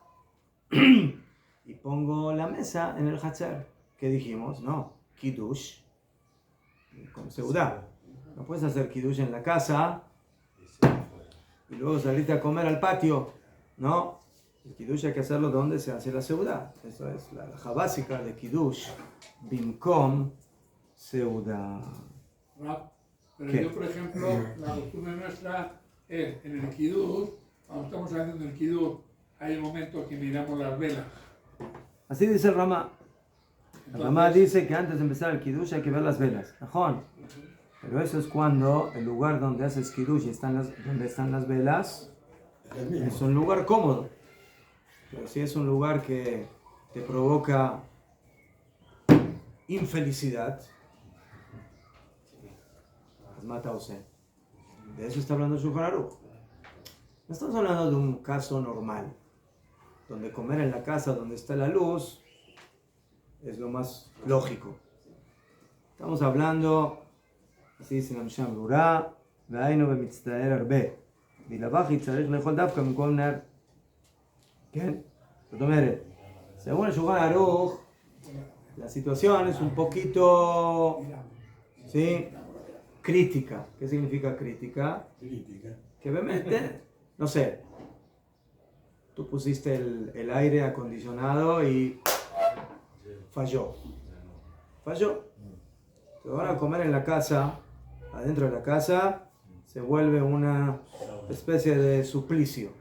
Speaker 3: y pongo la mesa en el hatzer. ¿Qué dijimos? No, kiddush con seudá. No puedes hacer kiddush en la casa y luego salirte a comer al patio, ¿no? El kiddush hay que hacerlo donde se hace la seudá. Eso es la halajá básica de kiddush. Bimkom seudá.
Speaker 2: Pero
Speaker 3: ¿Qué?
Speaker 2: yo, por ejemplo, la costumbre nuestra es en el kiddush, cuando estamos haciendo el kiddush, hay un momento que miramos las velas.
Speaker 3: Así dice el Ramá. El Ramá dice que antes de empezar el kiddush hay que ver las velas. Ajón. Pero eso es cuando el lugar donde haces kiddush y donde están las velas es un lugar cómodo. Pero si es un lugar que te provoca infelicidad, pues mata o sea. De eso está hablando Shulchan Aruch. No estamos hablando de un caso normal, donde comer en la casa donde está la luz es lo más lógico. Estamos hablando, así dice la Mishnah Berurah, והיינו במצטער הרבה. בלבח צריך לאכול דווקא במקום נר. כן? זאת אומרת, según el Shulchan Aruch, la situación es un poquito, ¿sí?, crítica. ¿Qué significa crítica? Que obviamente, no sé, tú pusiste el aire acondicionado y falló. Pero ahora comer en la casa, adentro de la casa, se vuelve una especie de suplicio.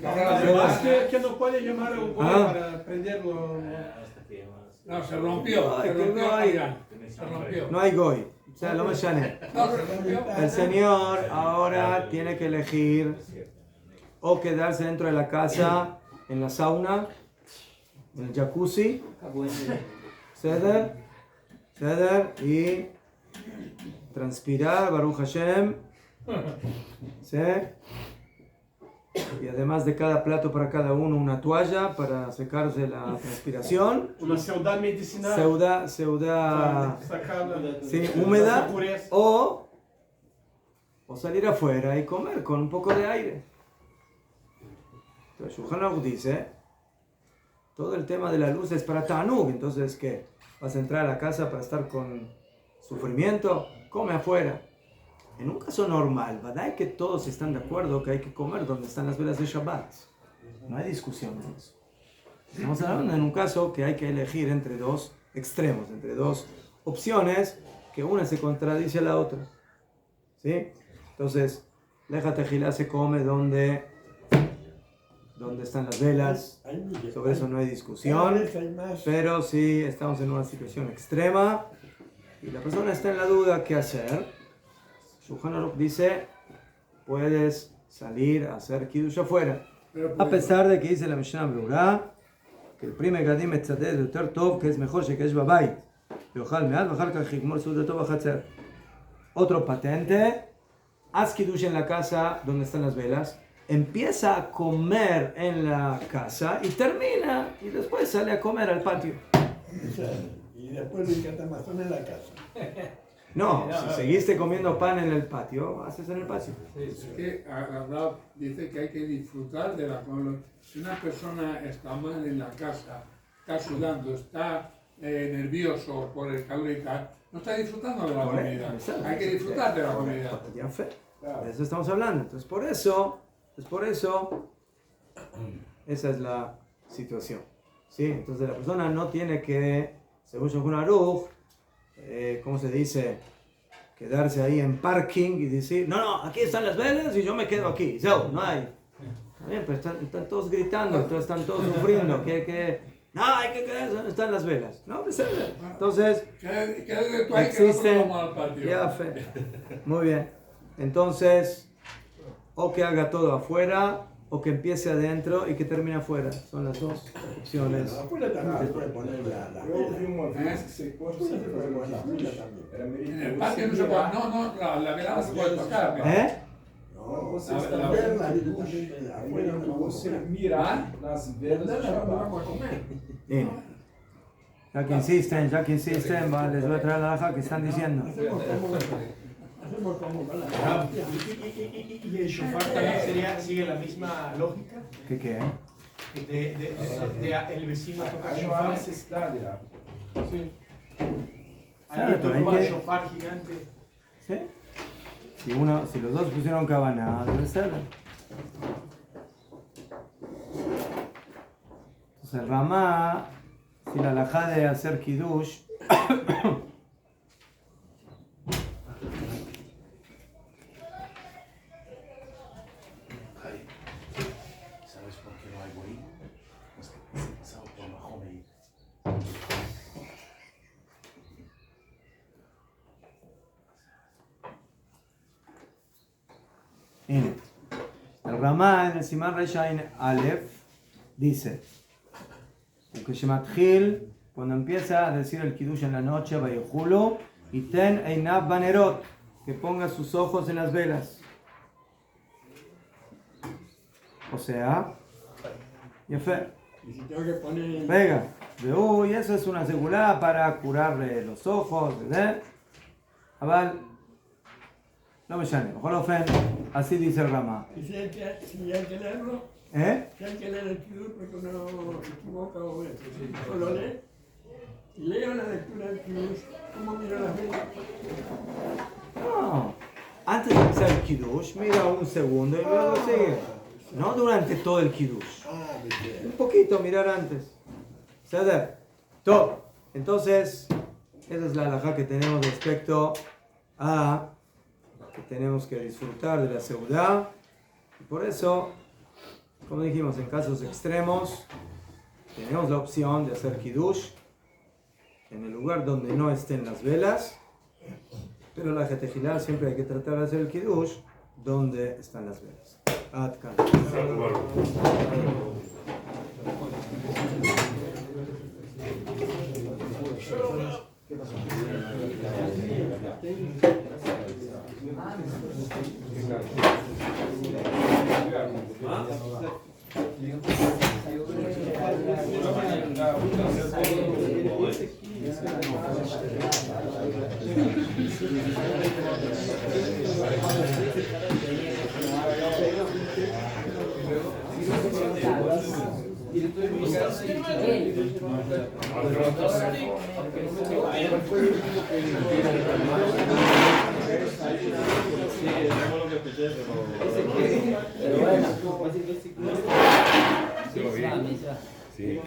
Speaker 4: Además que no puede llamar a un goy para prenderlo.
Speaker 2: No, se rompió.
Speaker 3: No hay goy. O sea, lo más llane. El señor ahora tiene que elegir o quedarse dentro de la casa, en la sauna, en el jacuzzi, ceder y transpirar, Baruch Hashem, ¿sí? Y además de cada plato para cada uno, una toalla para secarse la transpiración.
Speaker 4: Una seudá medicinal.
Speaker 3: Seudá sí, húmeda. O salir afuera y comer con un poco de aire. Entonces, Shulchan Aruch dice, todo el tema de la luz es para Tanug. Entonces, ¿qué? ¿Vas a entrar a la casa para estar con sufrimiento? Come afuera. En un caso normal, ¿verdad? Que todos están de acuerdo que hay que comer donde están las velas de Shabbat. No hay discusión en eso. Estamos hablando en un caso que hay que elegir entre dos extremos, entre dos opciones que una se contradice a la otra. ¿Sí? Entonces, la tejilá se come donde están las velas. Sobre eso no hay discusión. Pero si estamos en una situación extrema y la persona está en la duda qué hacer, Shulchan Aruch dice, puedes salir a hacer kiddush afuera. A pesar de que dice la Mishnah Berurah que el primer gadim etzadet es יותר טוב, que es mejor shekesh b'bayit ויאכל מעט ואחר כך יגמור סעודתו בחצר. Otro patente, haz kiddush en la casa donde están las velas, empieza a comer en la casa y termina y después sale a comer al patio.
Speaker 9: Y después de catamazón en la casa.
Speaker 3: No, si seguiste comiendo pan en el patio, haces en el patio.
Speaker 2: Es que Rab dice que hay que disfrutar de la comida. Si una persona está mal en la casa, está sudando, está nervioso por el calor y tal, no está disfrutando de la comida. Hay que disfrutar de la comida.
Speaker 3: Ya fe. De eso estamos hablando. Entonces por eso, esa es la situación. ¿Sí? Entonces la persona no tiene que, según Shulchan Aruch, ¿cómo se dice? Quedarse ahí en parking y decir, no, aquí están las velas y yo me quedo aquí. No hay. Está bien, pero están todos gritando, están todos sufriendo. No, hay que quedarse donde están las velas. No, entonces, existen. Ya, fe. Muy bien. Entonces, o que haga todo afuera, o que empiece adentro y que termine afuera. Son las dos opciones.
Speaker 9: Afuera también se puede poner la
Speaker 7: Eu vi uma vez que você pode fazer uma vela. Era meio
Speaker 2: En el patio no se puede, la vela no se puede tocar.
Speaker 7: Quando você está vendo a luz, afuera você mirar nas velas de Shabbat.
Speaker 3: Bien. Ya que insisten, les voy a traer la laja que están diciendo.
Speaker 9: Hacemos como con la
Speaker 11: ¿Y el shofar también sigue la misma lógica?
Speaker 3: ¿Qué?
Speaker 11: El vecino toca
Speaker 7: Aí não há necessidade,
Speaker 11: Sí.
Speaker 3: Claro,
Speaker 11: Ahí
Speaker 3: pero
Speaker 11: tocó
Speaker 3: hay
Speaker 11: el
Speaker 3: que-
Speaker 11: shofar gigante.
Speaker 3: ¿Sí? Si los dos pusieron cabana, debe ser. Entonces el Ramá, si la alajá de hacer kiddush,
Speaker 11: ¿Sabes por qué no hay güey? Pues que se pasaba por Mahomet.
Speaker 3: el Ramá en el Simán Reshain Aleph dice que Shematchil, cuando empieza a decir el kiddush en la noche, Vayehulu, y ten einav banerot, que ponga sus ojos en las velas. O sea, Yefe.
Speaker 9: Y si tengo que poner...
Speaker 3: Venga, y eso es una segulá para curarle los ojos, ¿verdad? Aval, no me llame, así dice el Ramá.
Speaker 9: Y si hay que leerlo, si hay que leer el kiddush porque uno se equivoca o solo lee, y leo la lectura del kiddush, ¿cómo miro las velas?
Speaker 3: No, antes de empezar el kiddush, mira un segundo y luego sigue. No durante todo el kiddush. Un poquito mirar antes. ¿Ceder? Todo. Entonces, esa es la halajá que tenemos respecto a que tenemos que disfrutar de la seudá. Y por eso, como dijimos, en casos extremos, tenemos la opción de hacer kiddush en el lugar donde no estén las velas. Pero la jetejilá siempre hay que tratar de hacer el kiddush donde están las velas. Adkan.
Speaker 1: Sí.